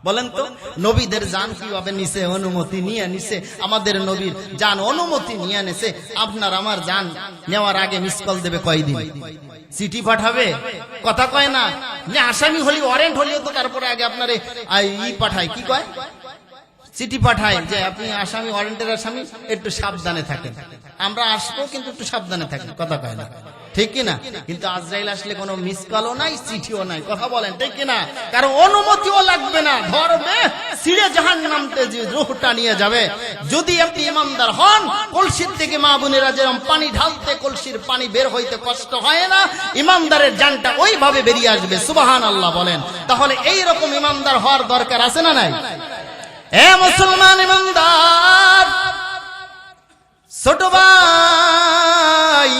বলেন তো নবীদের জান কিভাবে নিছে? অনুমতি নিয়ে নিছে। আমাদের নবীর জান অনুমতি নিয়ে নিছে। আপনার আমার জান নেওয়ার আগে মিস কল দেবে কয়দিন, চিঠি পাঠাবে, কথা কয় না। আসামি হলি, ওয়ারেন্ট হলিও তো তারপরে আগে আপনার ই পাঠায়, কি কয়, চিঠি পাঠায় যে আপনি আসামি, ওয়ারেন্টের আসামি, একটু সাবধানে থাকেন, আমরা আসবো কিন্তু একটু সাবধানে থাকেন। কথা কয় না, ঠিক কিনা? কিন্তু আজরাইল আসলে কোনো মিস কলও নাই, চিঠিও নাই। কথা বলেন ঠিক কিনা? কারণ অনুমতিও লাগবে না, ধরবে, ছিঁড়ে জাহান্নামে রূহটা নিয়ে যাবে। যদি আপনি ইমানদার হন, কলসির থেকে মা বোনেরা যেরকম পানি ঢালতে কলসির পানি বের হইতে কষ্ট হয় না, ইমানদারের জানটা ওইভাবে বেরিয়ে আসবে। সুবহানাল্লাহ বলেন। তাহলে এই রকম ইমানদার হওয়ার দরকার আছে না নাই? এ মুসলমান ইমানদার, ছোট ভাই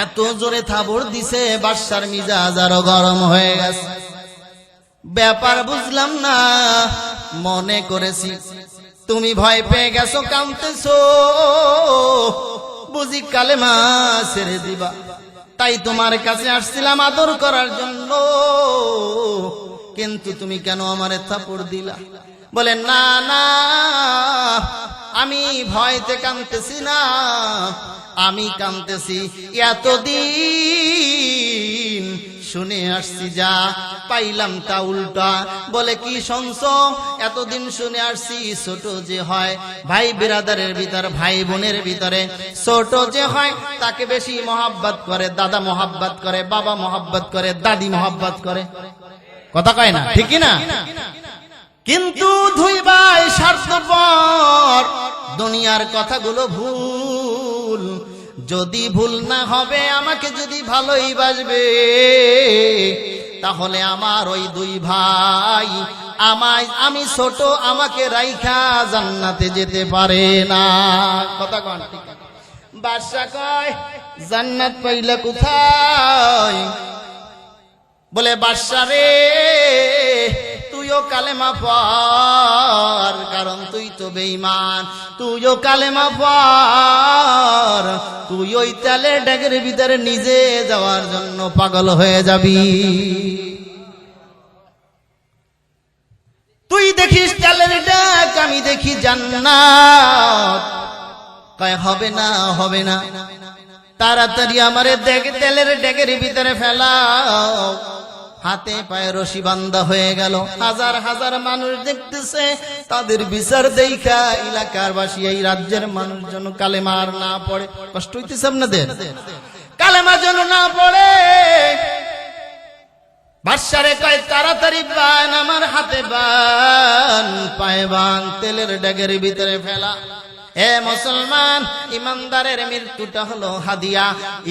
এত জোরে থাবড় দিছে, বাদশার মিজাজ আরো গরম হয়ে গেছে। ব্যাপার বুঝলাম না, মনে করেছি তুমি ভয় পেয়ে গেছো, কাঁদতেছো, বুঝি কালেমা ছেড়ে দিবা, তাই তোমার কাছে আসছিলাম আদর করার জন্য। কিন্তু তুমি কেন আমারে থাপড় দিলা? বলে না না, আমি ভয়তে কাঁদতেছি না, আমি কাঁদতেছি এতদিন শুনে আসছি যা পাইলাম তা উল্টা। বলে কি শুনছো? এতদিন শুনে আসছি ছোট যে হয় ভাই বিরাদারের ভিতর, ভাই বোনের ভিতরে ছোট যে হয় তাকে বেশি মহাব্বত করে, দাদা মহাব্বত করে, বাবা মহাব্বত করে, দাদি মহাব্বত করে। কথা কয় না, ঠিক না? কিন্তু দুই ভাই স্বার্থপর, দুনিয়ার কথাগুলো ভুল। যদি ভুল না হবে, আমাকে যদি ভালোই বাসবে, তাহলে আমার ওই দুই ভাই আমি ছোট, আমাকে রাইখা জান্নাতে যেতে পারে না। কথা কন ঠিক? বাদশা কয় জান্নাত পাইলা কোথায়? বলে বাদশা রে, তুইও কালেমা পড়, কারণ তুই তো বেঈমান, তুইও কালেমা পড়, তুই ওই তেলের ড্যাগের ভিতরে নিজে যাওয়ার জন্য পাগল হয়ে যাবি। তুই দেখিস তেলের ড্যাগ, আমি দেখি জান্নাত। কয় হবে না, হবে না, তাড়াতাড়ি আমারে তেলের ড্যাগের ভিতরে ফেলাও। হাতে পায়ে রশি বান্ধা হয়ে গেল। হাজার হাজার মানুষ দেখতেছে, তাদের বিচার দেখা এলাকার বাসী, এই রাজ্যের মানুষ যেন কালেমার না পড়ে। কষ্ট হইতেছে আপনাদের? কালেমা যেন না পড়ে। বাদশারে কয় তাড়াতাড়ি বান, আমার হাতে বান, পায়ে বান, তেলের ডেগের ভিতরে ফেলা। হে মুসলমান, ইমানদারের মৃত্যুটা হলো হাদিয়া।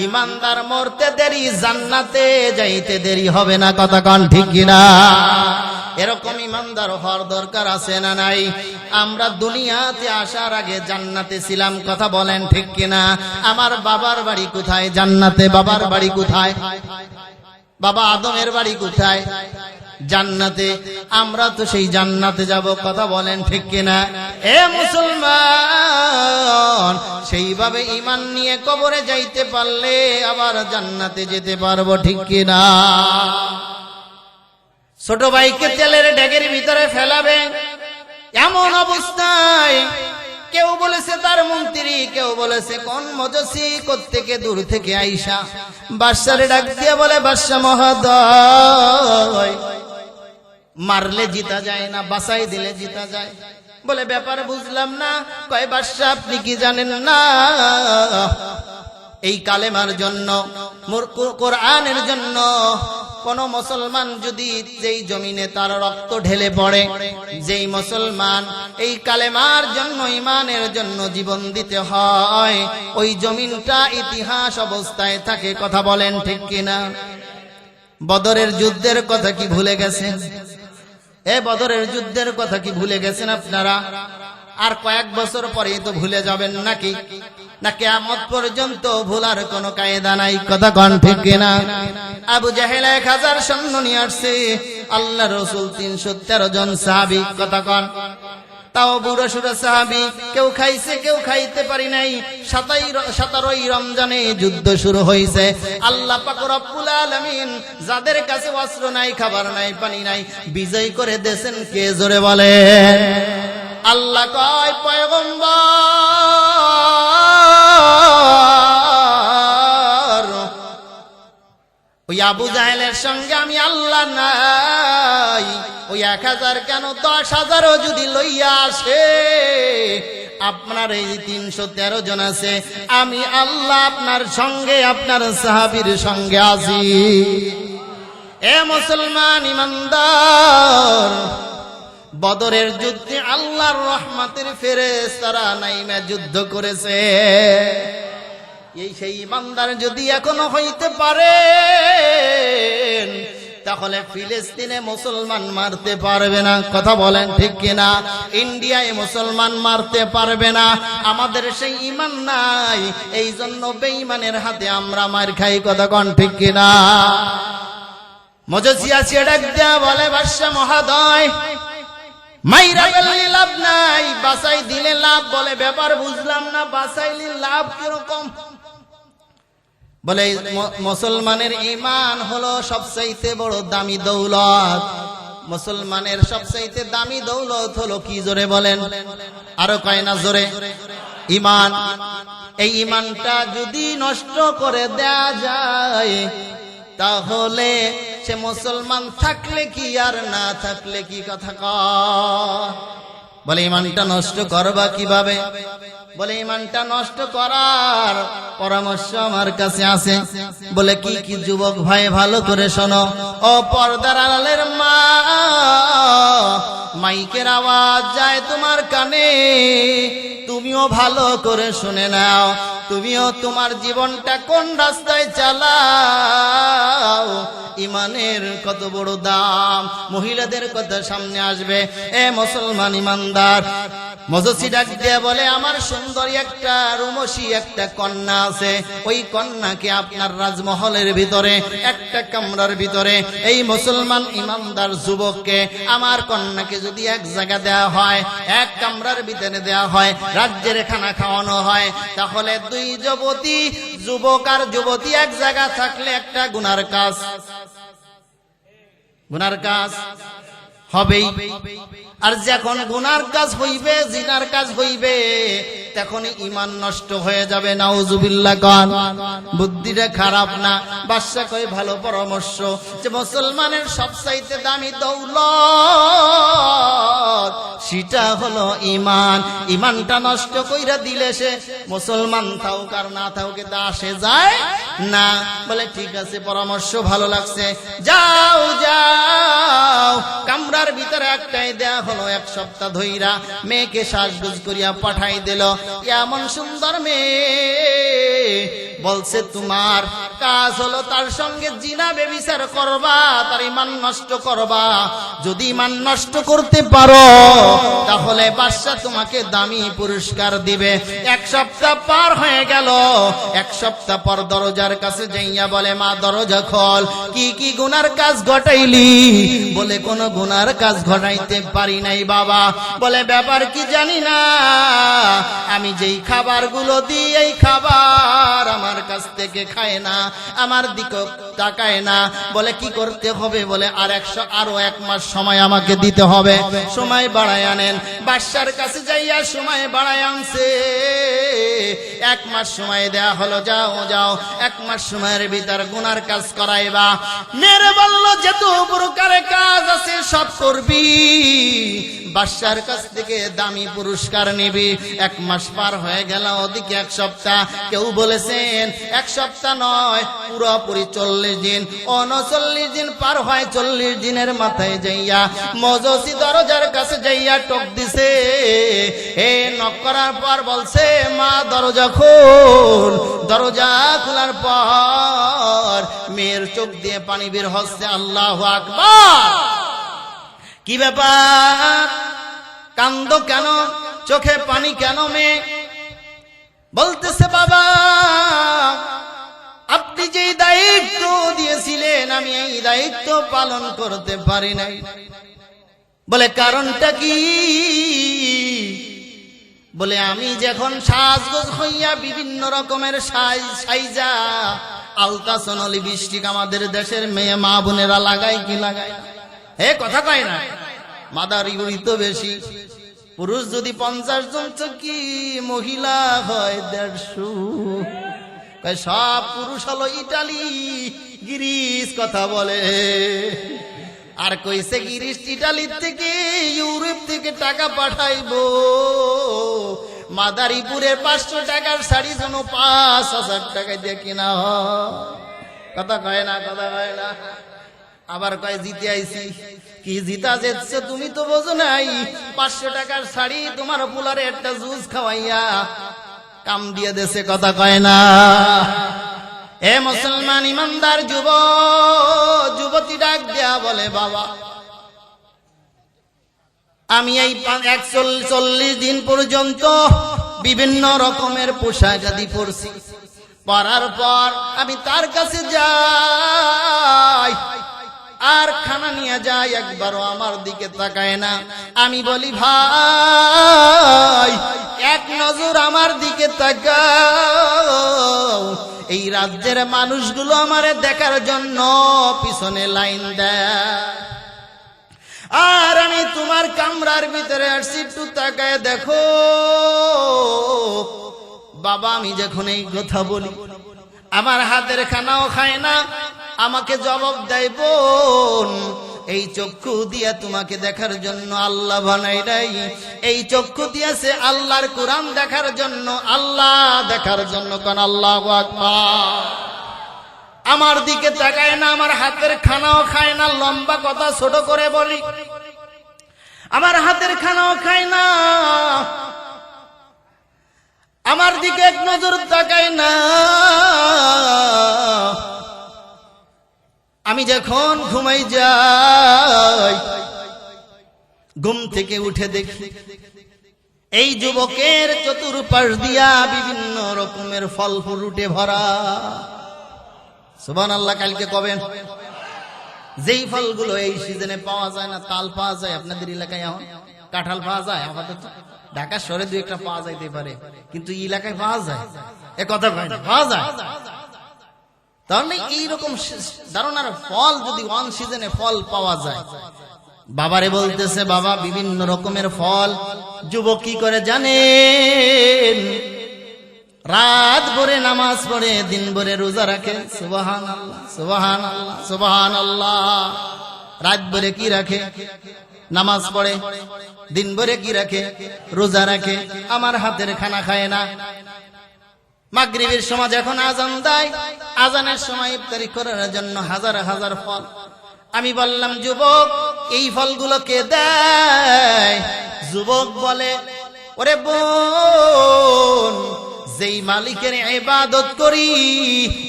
ইমানদার মরতে দেরি, জান্নাতে যাইতে দেরি হবে না। কথা কন ঠিক কিনা? এরকম ইমানদার হওয়ার দরকার আছে না নাই? আমরা দুনিয়াতে আসার আগে জান্নাতে ছিলাম। কথা বলেন ঠিক কিনা? আমার বাবার বাড়ি কোথায়? জান্নাতে। বাবার বাড়ি কোথায়? বাবা আদমের বাড়ি কোথায়? জান্নাতে। আমরা তো সেই জান্নাতে যাব। কথা বলেন ঠিক কিনা? এ মুসলমান, সেইভাবে ঈমান নিয়ে কবরে যাইতে পারলে আবার জান্নাতে যেতে পারবো, ঠিক কিনা? ছোট ভাইকে তেলের ডেগের ভিতরে ফেলাবে, এমন অবস্থায় কেউ বলেছে তার মন্ত্রী, কেউ বলেছে কোন মজসি কোত্থেকে দূর থেকে আইসা বাদশারে ডাক দিয়ে বলে, বাদশা মহোদয়, মারলে জিতা যায় না, বাঁচাই দিলে জিতা যায়। বলে ব্যাপার বুঝলাম না। কয় বাদশা আপনি কি জানেন না, এই কালেমার জন্য, কোরআনের জন্য কোন মুসলমান যদি যেই জমিনে তার রক্ত ঢেলে পড়ে, যেই মুসলমান এই কালেমার জন্য, ঈমানের জন্য জীবন দিতে হয়, ওই জমিনটা ইতিহাস অবস্থায় থাকে। কথা বলেন ঠিক কিনা? বদরের যুদ্ধের কথা কি ভুলে গেছেন? বদরের যুদ্ধের কথা কি ভুলে গেছেন আপনারা? আর কয়েক বছর পরেই তো ভুলে যাবেন নাকি? না কিয়ামত পর্যন্ত ভুলার কোনো কায়দা নাই। কথা কন ঠিক কিনা? আবু জাহেল 1000 সৈন্য নিয়ে আসছে, আল্লাহ রাসূল 313 জন সাহাবী। কথা কন। তাও বুড়ো সুড়ো সাহাবী, কেউ খাইছে কেউ খাইতে পারি নাই। 17ই রমজানে যুদ্ধ শুরু হয়েছে। আল্লাহ পাক রব্বুল আলামিন যাদের কাছে অস্ত্র নাই, খাবার নাই, পানি নাই, বিজয় করে দেন কে? জোরে বলেন। আল্লাহ কয়, পয়গম্বর, ওই আবু জাহেলের সঙ্গে আমি আল্লাহ নাই। ওই 1000 কেন 10,000ও যদি লইয়া আসে, আপনার এই 313 জন আছে, আমি আল্লাহ আপনার সঙ্গে, আপনার সাহাবীর সঙ্গে আছি। এ মুসলমান ইমানদার, বদরের যুদ্ধে আল্লাহর রহমতের ফেরেশতারা নাইমা যুদ্ধ করেছে। এই সেই ইমানদার যদি এখনো হইতে পারে, তাহলে ফিলিস্তিনে মুসলমান মারতে পারবে না। কথা বলেন ঠিক কিনা? ইন্ডিয়ায় মুসলমান মারতে পারবে না। আমাদের সেই ঈমান নাই, এই জন্য বেঈমানের হাতে আমরা মার খাই। কথা কন ঠিক কিনা? মজসিয়া ডাক দেয়া বলে, বাদশা মহোদয়, মাইরা ফেললে লাভ নাই, বাঁচাই দিলে লাভ। বলে ব্যাপার বুঝলাম না, বাঁচাইলে লাভ কিরকম? বলে মুসলমানের ঈমান হলো সবচাইতে বড় দামি দৌলত। মুসলমানের সবচাইতে দামি দৌলত হলো কি? জোরে বলেন। আরো কয় না জোরে? ঈমান। এই ঈমানটা যদি নষ্ট করে দেয়া যায়, তাহলে সে মুসলমান থাকলে কি আর না থাকলে কি? কথা কয়। বলে ঈমানটা নষ্ট করবা কিভাবে? বলে ঈমানটা নষ্ট করার পরামর্শ আমার কাছে আছে। বলে কি কি? যুবক ভাই ভালো করে শোনো। ও পর্দার আড়ালের মা, মাইকের আওয়াজ যায় তোমার কানে, তুমিও ভালো করে শুনে নাও। তুমিও তোমার জীবনটা কোন রাস্তায় চালাও, ঈমানের কত বড় দাম। মহিলাদের কথা সামনে আসবে। এ মুসলমান ইমানদার, মজসি ডাক দিয়ে বলে, আমার সুন্দরী একটা রুমসী একটা কন্যা আছে। ওই কন্যাকে আপনার রাজমহলের ভিতরে একটা কামরার ভিতরে এই মুসলমান ইমানদার যুবককে, আমার কন্যাকে যদি এক জায়গা দেয়া হয়, এক কামরার ভিতরে দেয়া হয়, রাজ্যের খানা খাওয়ানো হয়, তাহলে 2 যুবতী, যুবক আর যুবতী এক জায়গা থাকলে একটা গুনার কাজ হবেই। আর যখন গুনার কাজ হইবে, জিনার কাজ হইবে, তখনই ঈমান নষ্ট হয়ে যাবে। নাউজুবিল্লাহ। গান বুদ্ধিটা খারাপ না। বাদশা কয় ভালো পরামর্শ, যে মুসলমানের সবচাইতে দামি দৌলত সেটা হলো ঈমান। ঈমানটা নষ্ট কইরা দিলে সে মুসলমান থাকুক আর না থাকুক তা আসে যায় না। বলে ঠিক আছে, পরামর্শ ভালো লাগছে, যাও যাও। কামরার ভিতরে একটাই দেয়া হলো, এক সপ্তাহ ধইরা মেয়েকে সাজগোজ করিয়া পাঠাই দিল। এমন সুন্দর মেয়ে, বলছে তোমার কাজ হলো তার সঙ্গে জিনা ব্যভিচার করবা, তার ঈমান নষ্ট করবা। যদি ঈমান নষ্ট করতে পারো তাহলে বাদশা তোমাকে দামি পুরস্কার দিবে। এক সপ্তাহ পার হয়ে গেল। এক সপ্তাহ পর দরজার কাছে যাইয়া বলে, মা দরজা খোল। কি কি গুনার কাজ ঘটাইলি? বলে কোন গুনার কাজ ঘটাইতে পারি নাই বাবা। বলে ব্যাপার কি জানি না, আমি যেই খাবারগুলো দিই এই খাবার আমার কাছ থেকে খায় না, আমার দিকে তাকায় না। বলে কি করতে হবে? বলে আরো 1 মাস সময় আমাকে দিতে হবে। সময় বাড়ায় আনেন। বাদশার কাছে যাইয়া সময় বাড়ায় আনছে। 1 মাস সময় দেয়া হলো, যাও যাও 1 মাস সময়ের ভিতর গুনার কাজ করাইবা। মেরে বলল যত প্রকারের কাজ আছে সব করবি, বাদশার কাছ থেকে দামি পুরস্কার নিবি। 1 মাস পার হয়ে গেল, ওদিকে 1 সপ্তাহ। কেউ বলেছেন 1 সপ্তাহ নয়, পুরোপুরি 40 দিন। 39 দিন পার হয়। 40 দিনের মাথায় যাইয়া মজসি দরজার কাছে যাইয়া টক দিছে। নক করার পর বলছে, মা দরজা খোল। দরজা খোলার পর মেয়ের চোখ দিয়ে পানি বের হচ্ছে। আল্লাহু আকবার। কি ব্যাপার? কান্দ কেন? চোখে পানি কেন? মেয়ে বলতেছে, বাবা আপনি যে দায়িত্ব দিয়েছিলেন আমি এই দায়িত্ব পালন করতে পারি নাই। বলে কারণটা কি? বলে আমি যখন সাজগোজ হইয়া বিভিন্ন রকমের সাইজা আলতা সোনালি বৃষ্টিক আমাদের দেশের মেয়ে মা বোনেরা লাগায় কি লাগায়? কথা কয় না। মাদারি উড়ি তো বেশি। পুরুষ যদি 50 জন কি মহিলা হয় 150। সব পুরুষ হলো ইটালি গ্রিস কথা বলে। আর কইছে গ্রিস ইটালির থেকে ইউরোপ থেকে টাকা পাঠাইবো। মাদারীপুরের 500 টাকার শাড়ি যেন 5000 টাকায় দিয়ে কিনা হয়। কথা কয় না, কথা কয় না। আবার কয় জিতে আইছি। কি জিতা যেচ্ছে তুমি তো বোঝো নাই। 500 টাকার শাড়ি তোমার পোলারে একটা জুস খাওয়াইয়া কাম দিয়ে দেশে। কথা কয় না। এ মুসলমান ইমানদার যুবতী ডাক দেয়া বলে, বাবা আমি এই 140 দিন পর্যন্ত বিভিন্ন রকমের পোশাক আদি পরছি। পরার পর আমি তার কাছে যাই আর খানা নিয়ে যাই, একবারও আমার দিকে তাকায় না। আমি বলি, ভাই এক নজর আমার দিকে তাকাও। এই রাজ্যের মানুষগুলো আমারে দেখার জন্য পিছনে লাইন দেয়, আর আমি তোমার কামরার ভিতরে আসছি, একটু তাকায় দেখো। বাবা আমি যখন এই কথা বলি আমার হাতের খানাও খায় না, আমাকে জবাব দেয়, বোন এই চক্ষু দিয়া তোমাকে দেখার জন্য আল্লাহ বানাই নাই। এই চক্ষু দিয়েছে আল্লাহর কোরআন দেখার জন্য, আল্লাহ দেখার জন্য। কোন আল্লাহু আকবার। আমার দিকে তাকায় না, আমার হাতের খানাও খায় না। লম্বা কথা ছোট করে বলি, আমার হাতের খানাও খায় না, আমার দিকে এক নজর তাকায় না। আমি যখন ঘুমাই যাই, ঘুম থেকে উঠে দেখি এই যুবকের চতুর্পাশ দিয়া বিভিন্ন রকমের ফল ফ্রুটে ভরা। সুবহানাল্লাহ। কালকে কবেন যেই ফলগুলো এই সিজনে পাওয়া যায় না, তাল পাওয়া যায় আপনাদের এলাকায়, এখন কাঁঠাল পাওয়া যায়, আপাতত ঢাকা শহরে 2-1টা পাওয়া যাইতে পারে, কিন্তু এলাকায় পাওয়া যায়। এ কথা পাওয়া যায়। তাহলে এইরকম ধরনের ফল যদি ওয়ান সিজনে ফল পাওয়া যায়, বাবারে বলতেছে, বাবা বিভিন্ন রকমের ফল। যুবক কি করে জানেন? রাত ভরে নামাজ পড়ে, দিন ভরে রোজা রাখে। সুবহানাল্লাহ, সুবহানাল্লাহ, সুবহানাল্লাহ। রাত ভরে কি রাখে? নামাজ পড়ে। দিন ভরে কি রাখে? রোজা রাখে। আমার হাতের খানা খায় না। মাগরিবের সময় যখন আজান দেয়, আজানের সময় ইফতারি করার জন্য হাজার হাজার ফল। আমি বললাম, যুবক এই ফলগুলো কে দেয়? যুবক বলে, ওরে বোন, যেই মালিকের ইবাদত করি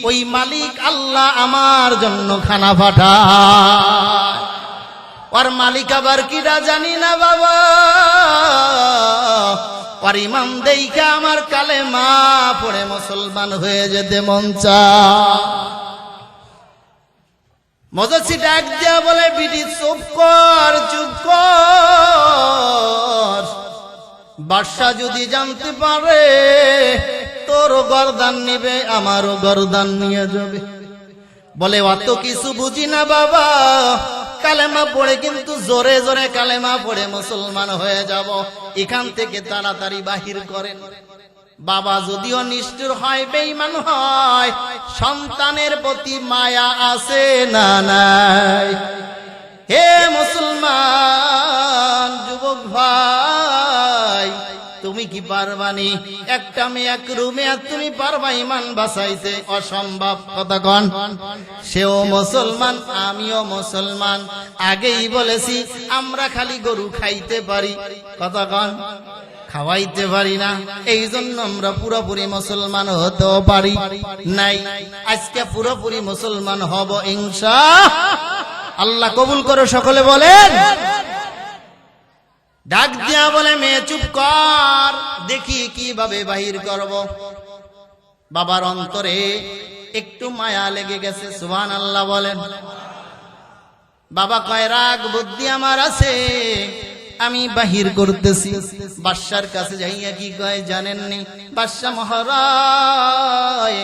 ওই মালিক আল্লাহ আমার জন্য খানা পাঠায়। ওর মালিক আবার কিরা জানি না বাবা, ওর ইমাম দেইখা আমার কালেমা পড়ে মুসলমান হয়ে যেতে মন চায়। মজসি ডাক দিয়া বলে, বিটি চুপ কর, চুপ কর। বাদশা যদি জানতে পারে তোর গর্দান নিবে, আমারও গর্দান নিয়ে যাবে। বলে, অত কিছু বুঝি না বাবা, কালেমা পড়ে কিন্তু জোরে জোরে কালেমা পড়ে মুসলমান হয়ে যাব, এখান থেকে তাড়াতাড়ি বাহির করেন। বাবা যদিও নিষ্ঠুর হয়, বেঈমান হয়, সন্তানের প্রতি মায়া আছে না নাই? হে মুসলমান যুবক ভাই, তুমি কি পারবানি? একটা মেয়ে এক রুমে, আর তুমি পারবা ইমান বাঁচাইতে? অসম্ভব। কথা কন। সেও মুসলমান, আমিও মুসলমান। আগেই বলেছি, আমরা খালি গরু খাইতে পারি, কথা কন, খাওয়াইতে পারি না। এই জন্য আমরা পুরোপুরি মুসলমান হতেও পারি নাই। আজকে পুরোপুরি মুসলমান হব ইনশাআল্লাহ। কবুল করো সকলে বলেন। ডাক দিয়া বলে, মেয়ে চুপ কর, দেখি কিভাবে বাহির করব। বাবার অন্তরে একটু মায়া লেগে গেছে। সুবহানাল্লাহ বলেন। বাবা কয়, রাগ বুদ্ধি আমার আছে, আমি বাহির করতেছি। বাদশার কাছে যাইয়া কি কয় জানেননি? বাদশা মহারাজ,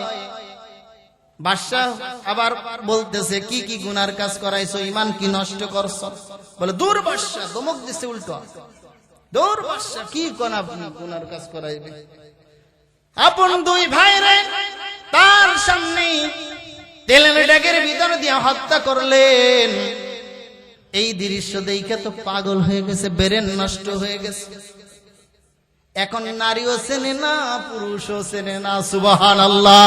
বাদশা আবার বলতেছে, কি কি গুনার কাজ করাইছো, ইমান কি নষ্ট করছো? বলে, দূর বাদশা, ধমক দিছে উল্টো। দূর বাদশা, কি কোন আপনি গুনার কাজ করাইবে? আপন দুই ভাইরে তার সামনে তেলের ডেকের ভিতর দিয়ে হত্যা করলেন। এই দৃশ্য দেখে তো পাগল হয়ে গেছে, ব্রেন নষ্ট হয়ে গেছে। এখন নারীও চেনে না, পুরুষও চেনে না। সুবহানাল্লাহ।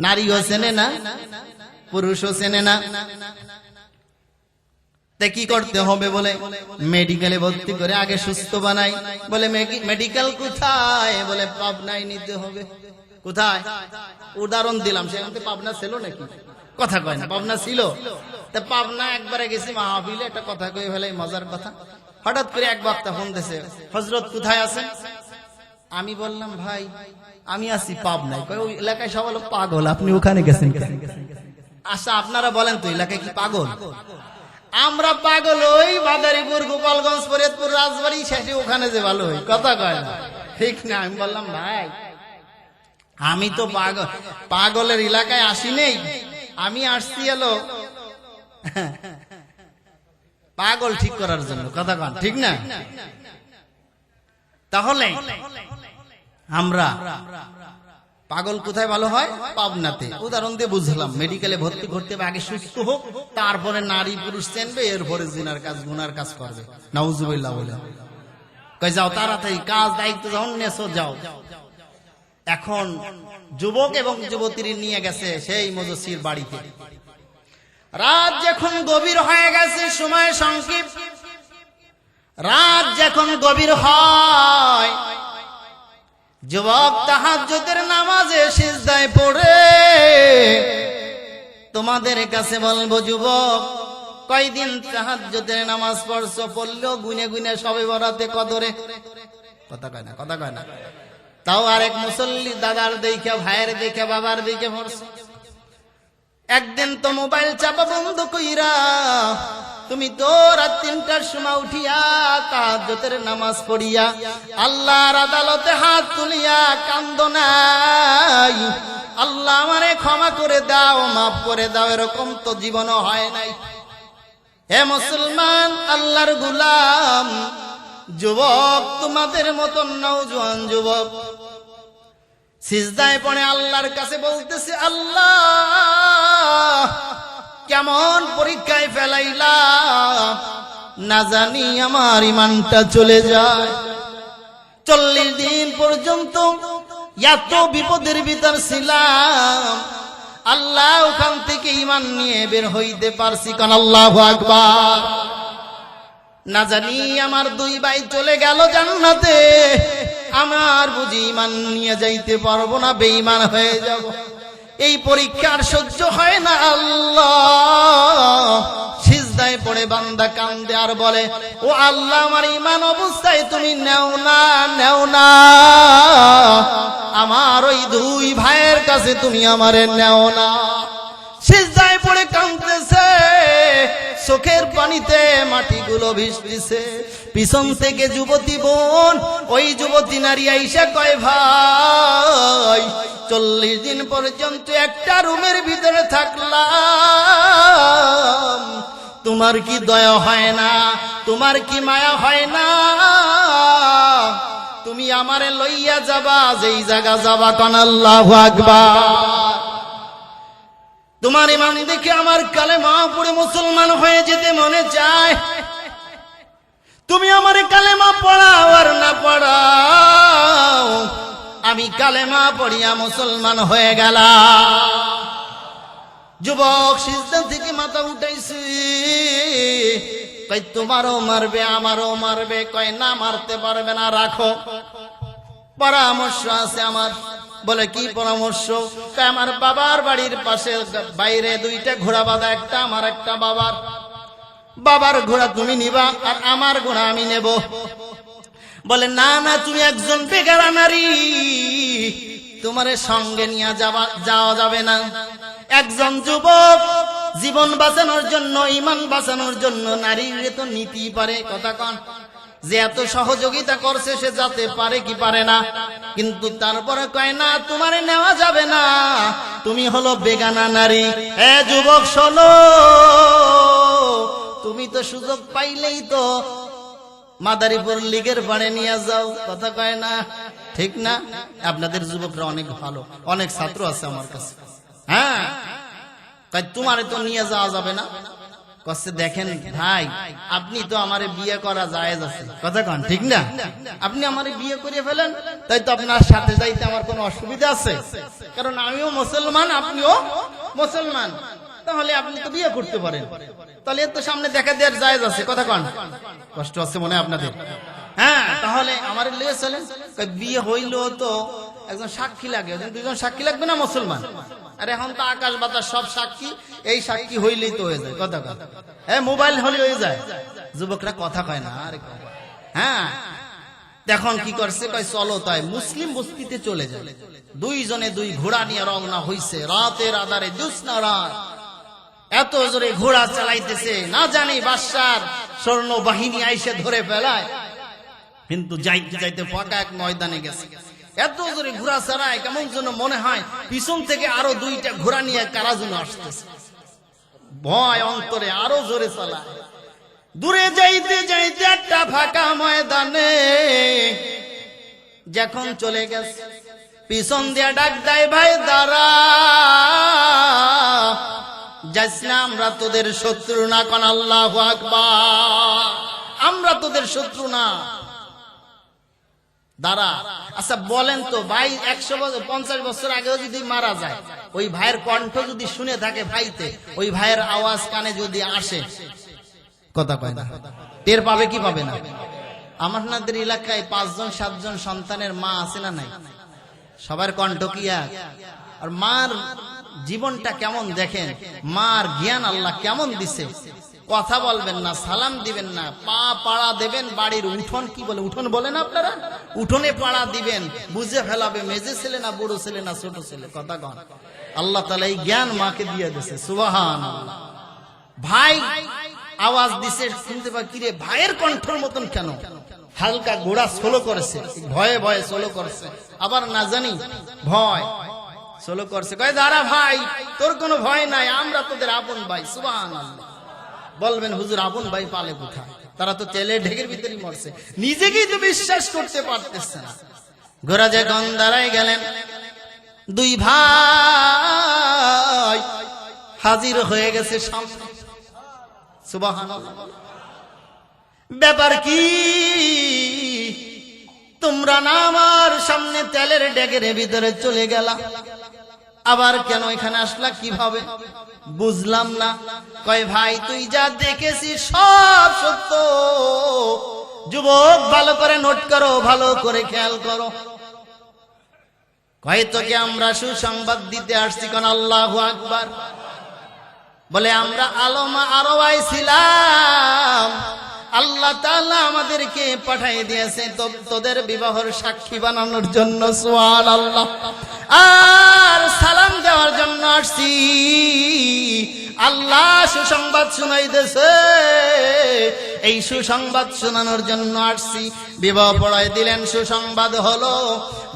নারীও চেনে না, পুরুষও চেনে না। তা কি করতে হবে? বলে, মেডিকেলে ভর্তি করে আগে সুস্থ বানাই। বলে, মেডিকেল কোথায়? বলে, পাবনায় নিতে হবে। কোথায়? উদাহরণ দিলাম, সেখান থেকে পাবনা ছিল নাকি? কথা কয় না। পাবনা ছিল। তা পাবনা একবারে গেছি মাহফিলে, একটা কথা কই ফেলে, মজার কথা। হঠাৎ করে এক বক্তা ফোন দিয়েছে, হযরত কোথায় আছেন? আমি বললাম, ভাই আমি আছি পাবনায়। কয়, ওই এলাকায় সব লোক পাগল, আপনি ওখানে গেছেন কেন? আচ্ছা আপনারা বলেন তো, এলাকায় কি পাগল? আমরা পাগল ওই মাদারীপুর, গোপালগঞ্জ, ফরিদপুর, রাজবাড়ী, শেষে ওখানে যে ভালো হই। কথা কয় না, ঠিক না? আমি বললাম, ভাই আমি তো পাগলের এলাকায় আসি নেই, আমি আসছি এলো পাগল ঠিক করার জন্য। কথা কন, ঠিক না? তাহলে আমরা পাগল কোথায় ভালো হয়? পাবনাতে। উদাহরণ দিয়ে বুঝলাম, মেডিকেলে ভর্তি করতে হবে, আগে সুস্থ হোক, তারপরে নারী পুরুষ চেনবে, এরপরে জিনার কাজ গুনার কাজ করবে। নাউজুবিল্লাহ বলে। কই যাও তাড়াতাড়ি, কাজ দায়িত্ব যখন নেছো যাও। এখন যুবক এবং যুবতীর নিয়ে গেছে সেই মজসির বাড়িতে। রাত যখন গভীর হয়ে গেছে, সময় সংক্ষিপ্ত। রাত যখন গভীর হয়, যুবক তাহাজ্জুদের নামাজে সিজদায় পড়ে। তোমাদের কাছে বলবো যুবক, কয়দিন তাহাজ্জুদের নামাজ পড়ছো? পড়লেও গুনে গুনে সবে বরাতে কদরে। কথা কয় না, কথা কয় না। তাও আরেক মুসল্লি দাদার দেখে, ভাইয়ের দেখে, বাবার দেখে পড়ছো। একদিন তো মোবাইল চাপা বন্ধ কইরা তুমি তো রাত ৩টার সময় উঠিয়া তাহাজ্জুদের নামাজ পড়িয়া আল্লাহর আদালতে হাত তুলিয়া কান্দো নাই, আল্লাহ আমারে ক্ষমা করে দাও, মাফ করে দাও, এরকম তো জীবনও হয় নাই। হে মুসলমান, আল্লাহর গোলাম যুবক, তোমাদের মতন নওজোয়ান যুবক সিজদায় পড়ে আল্লাহর কাছে বলতেছে, আল্লাহ কেমন পরীক্ষায় ফেলাইলা, না জানি আমার ইমানটা চলে যায়। 40 দিন পর্যন্ত এত বিপদের ভিতর ছিলাম, আল্লাহ ওখান থেকে ঈমান নিয়ে বের হইতে পারছি। কারণ আল্লাহু আকবার। না জানি আমার 2 ভাই চলে গেল জান্নাতে, আমার বুঝি ঈমান নিয়ে যাইতে পারবো না, বেঈমান হয়ে যাব। এই পরীক্ষার সহ্য হয় না আল্লাহ। সিজদায় পড়ে বান্দা কান্দে আর বলে, ও আল্লাহ আমার ঈমান অবস্থায় তুমি নেও না, নেও না, আমার ওই 2 ভাইয়ের কাছে তুমি আমারে নেও না। সিজদায় পড়ে কাঁদতেছে, চোখের পানিতে মাটিগুলো ভিজতেছে। পিছন থেকে যুবতী বোন, ওই যুবতী নারী আইসা কয়, ভাই 40 দিন পর্যন্ত একটা রুমের ভিতরে থাকলাম, তোমার কি দয়া হয় না, তোমার কি মায়া হয় না, তুমি আমারে লইয়া যাবা যেই জায়গা যাবা। কান আল্লাহু আকবার। তোমার ঈমান দেখে আমার কালেমা পড়ে মুসলমান হয়ে যেতে মনে চায়। তুমি আমারে কালেমা পড়াও আর না পড়াও, আমি কালেমা পড়িয়া মুসলমান হয়ে গেলাম। যুবক সিজদা থেকে মাথা উঠাইছি, কই তোমারও মারবে আমারও মারবে। কয় না, মারতে পারবে না, রাখো, পরামর্শ আছে আমার। বলে কি পরামর্শ? আমার বাবার বাড়ির পাশে বাইরে 2টা ঘোড়া বাঁধা, একটা আমার একটা বাবার। বাবার ঘোড়া তুমি নিবা আর আমার ঘোড়া আমি নেব। বলে না না, তুমি একজন বেগারা নারী, তোমার সঙ্গে নিয়ে যাওয়া যাবে না। একজন যুবক জীবন বাঁচানোর জন্য, ঈমান বাঁচানোর জন্য নারীরে তো নিতেই পারে। কথা কন, যে এত সহযোগিতা করছে সে যাতে পারে কি পারে না, কিন্তু তারপরে কয় না, তোমারে নেওয়া যাবে না, তুমি হলো বেগানা নারী। এ যুবক শোনো, তুমি তো সুযোগ পাইলেই তো মাদারীপুর লীগের বাড়ি নিয়ে যাও। কথা কয় না, ঠিক না? আপনাদের যুবকরা অনেক ভালো, অনেক ছাত্র আছে আমার কাছে। হ্যাঁ, তাই তোমারে তো নিয়ে যাওয়া যাবে না। কষ্ট দেখেন ভাই, আপনি তো আমারে বিয়ে করা জায়েজ আছে। কথা কন, ঠিক না? আপনি আমারে বিয়ে করে ফেলেন, তাই তো আপনার সাথে যাইতে আমার কোনো অসুবিধা আছে? কারণ আমিও মুসলমান, আপনিও মুসলমান, তাহলে আপনি তো বিয়ে করতে পারেন। তাহলে এর তো সামনে দেখা দেওয়ার জায়েজ আছে। কথা কন, কষ্ট আছে মনে আপনাদের? হ্যাঁ, তাহলে আমার লিয়ে চলেন। বিয়ে হইলেও তো একজন সাক্ষী লাগে, 2জন সাক্ষী লাগবে না মুসলমান? আর এখন তো আকাশ বাতাস সব সাক্ষী, এই সাক্ষী হইলেই তো হয়ে যায়। কথা কয়, হ্যাঁ, মোবাইল হলে হয়ে যায়। যুবকরা কথা কয় না। আরে হ্যাঁ, এখন কি করছে, কয় চলো তাই মুসলিম বস্তিতে চলে যায়। 2 জনে 2 ঘোড়া নিয়ে রওনা হইছে। রাতের আধারে, জ্যোৎস্না রাত, এত জোরে ঘোড়া চালাইতেছে, না জানি বাদশার সৈন্য বাহিনী আইসে ধরে ফেলায়। কিন্তু যাইতে যাইতে ফাঁকা এক ময়দানে গেছে, এত জোরে ঘোড়া চালায়, কেমন যেন মনে হয় পিছন থেকে আরো 2টা ঘোড়া নিয়ে কারা যেন আসতেছে। ভয় অন্তরে আরো জোরে চালায়। দূরে যাইতে যাইতে একটা ফাঁকা ময়দানে যখন চলে গেছে, পিছন দিয়ে ডাক দেয়, ভাই দাঁড়া, যাইস না, আমরা তোদের শত্রু না। কোন আল্লাহু আকবার। আমরা তোদের শত্রু না, দাঁড়া। আচ্ছা বলেন তো ভাই, 150 বছর আগেও যদি মারা যায়, ওই ভাইয়ের কণ্ঠ যদি শুনে থাকে ভাইতে, ওই ভাইয়ের আওয়াজ কানে যদি আসে, কথা কয় না, টের পাবে কি পাবে না? আমাদের এলাকায় 5জন 7জন সন্তানের মা আছে না নাই? সবার কণ্ঠ কি এক? আর মার জীবনটা কেমন দেখেন, মার জ্ঞান আল্লাহ কেমন দিছে। কথা বলবেন না, সালাম দিবেন না, পা পাড়া দেবেন, বাড়ির উঠোন কি বলে, উঠোন বলেন আপনারা, উঠোনে পাড়া দিবেন, বুঝে ফেলাবে মেজে ছেলে না বড় ছেলে না ছোট ছেলে। কথা কন, আল্লাহ তাআলা এই জ্ঞান মাকে দিয়ে দিয়েছে। সুবহানাল্লাহ। ভাই আওয়াজ দিছে, শুনতে পাই, কিরে ভাইয়ের কণ্ঠের মতন কেন? হালকা ঘোড়া সোলো করেছে, ভয়ে ভয়ে সোলো করেছে, আবার না জানি ভয় সোলো করছে। কয় দাঁড়া ভাই, তোর কোনো ভয় নাই, আমরা তোদের আপন ভাই। সুবহানাল্লাহ। বলবেন হুজুর আপন ভাই পালে কোথায়, তারা তো তেলের ঢেকের ভিতরেই মরছে, নিজেকেই তো বিশ্বাস করতে পারতেছে না। ঘোড়া যখন দাঁড়ায় গেলেন, দুই ভাই হাজির হয়ে গেছে সামনে। সুবহানাল্লাহ। ব্যাপার কি, তোমরা না আমার সামনে তেলের ডেকের ভিতরে চলে গেলা, আবার কেন এখানে আসলা, কিভাবে বুঝলাম না। কয় ভাই তুই যা দেখেছিস সব সত্য। যুবক ভালো করে নোট করো, ভালো করে খেয়াল করো। কয় তোকে আমরা সুসংবাদ দিতে আসছি, কোন আল্লাহু আকবার। বলে আমরা আলমা আরওয়াই ছিলাম, আল্লাহ তাআলা আমাদেরকে পাঠিয়ে দিয়েছে তোদের বিবাহের সাক্ষী বানানোর জন্য। সুবহানাল্লাহ। আর সালাম দেওয়ার জন্য আসছি। আল্লাহ সুসংবাদ শুনাইতেছে, এই সুসংবাদ শোনানোর জন্য আসছি। বিবাহ পড়ায় দিলেন, সুসংবাদ হলো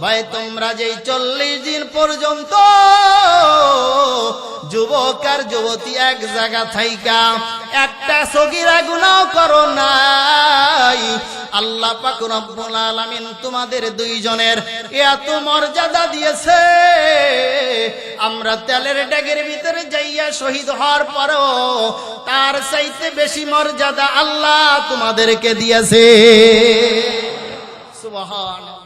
ভাই তোমরা যেই 40 দিন পর্যন্ত যুবক আর যুবতী এক জায়গা থাইকা একটা সগীরা গুনাহ করো নাই, আল্লাহ পাক রব্বুল আলামিন তোমাদের দুইজনের এত মর্যাদা দিয়েছে। আমরা তেলের ডেকের ভিতরে যাইয়া শহীদ হওয়ার পরও তার চাইতে বেশি মর্যাদা আল্লাহ তোমাদেরকে দিয়েছে। সুবহানাল্লাহ।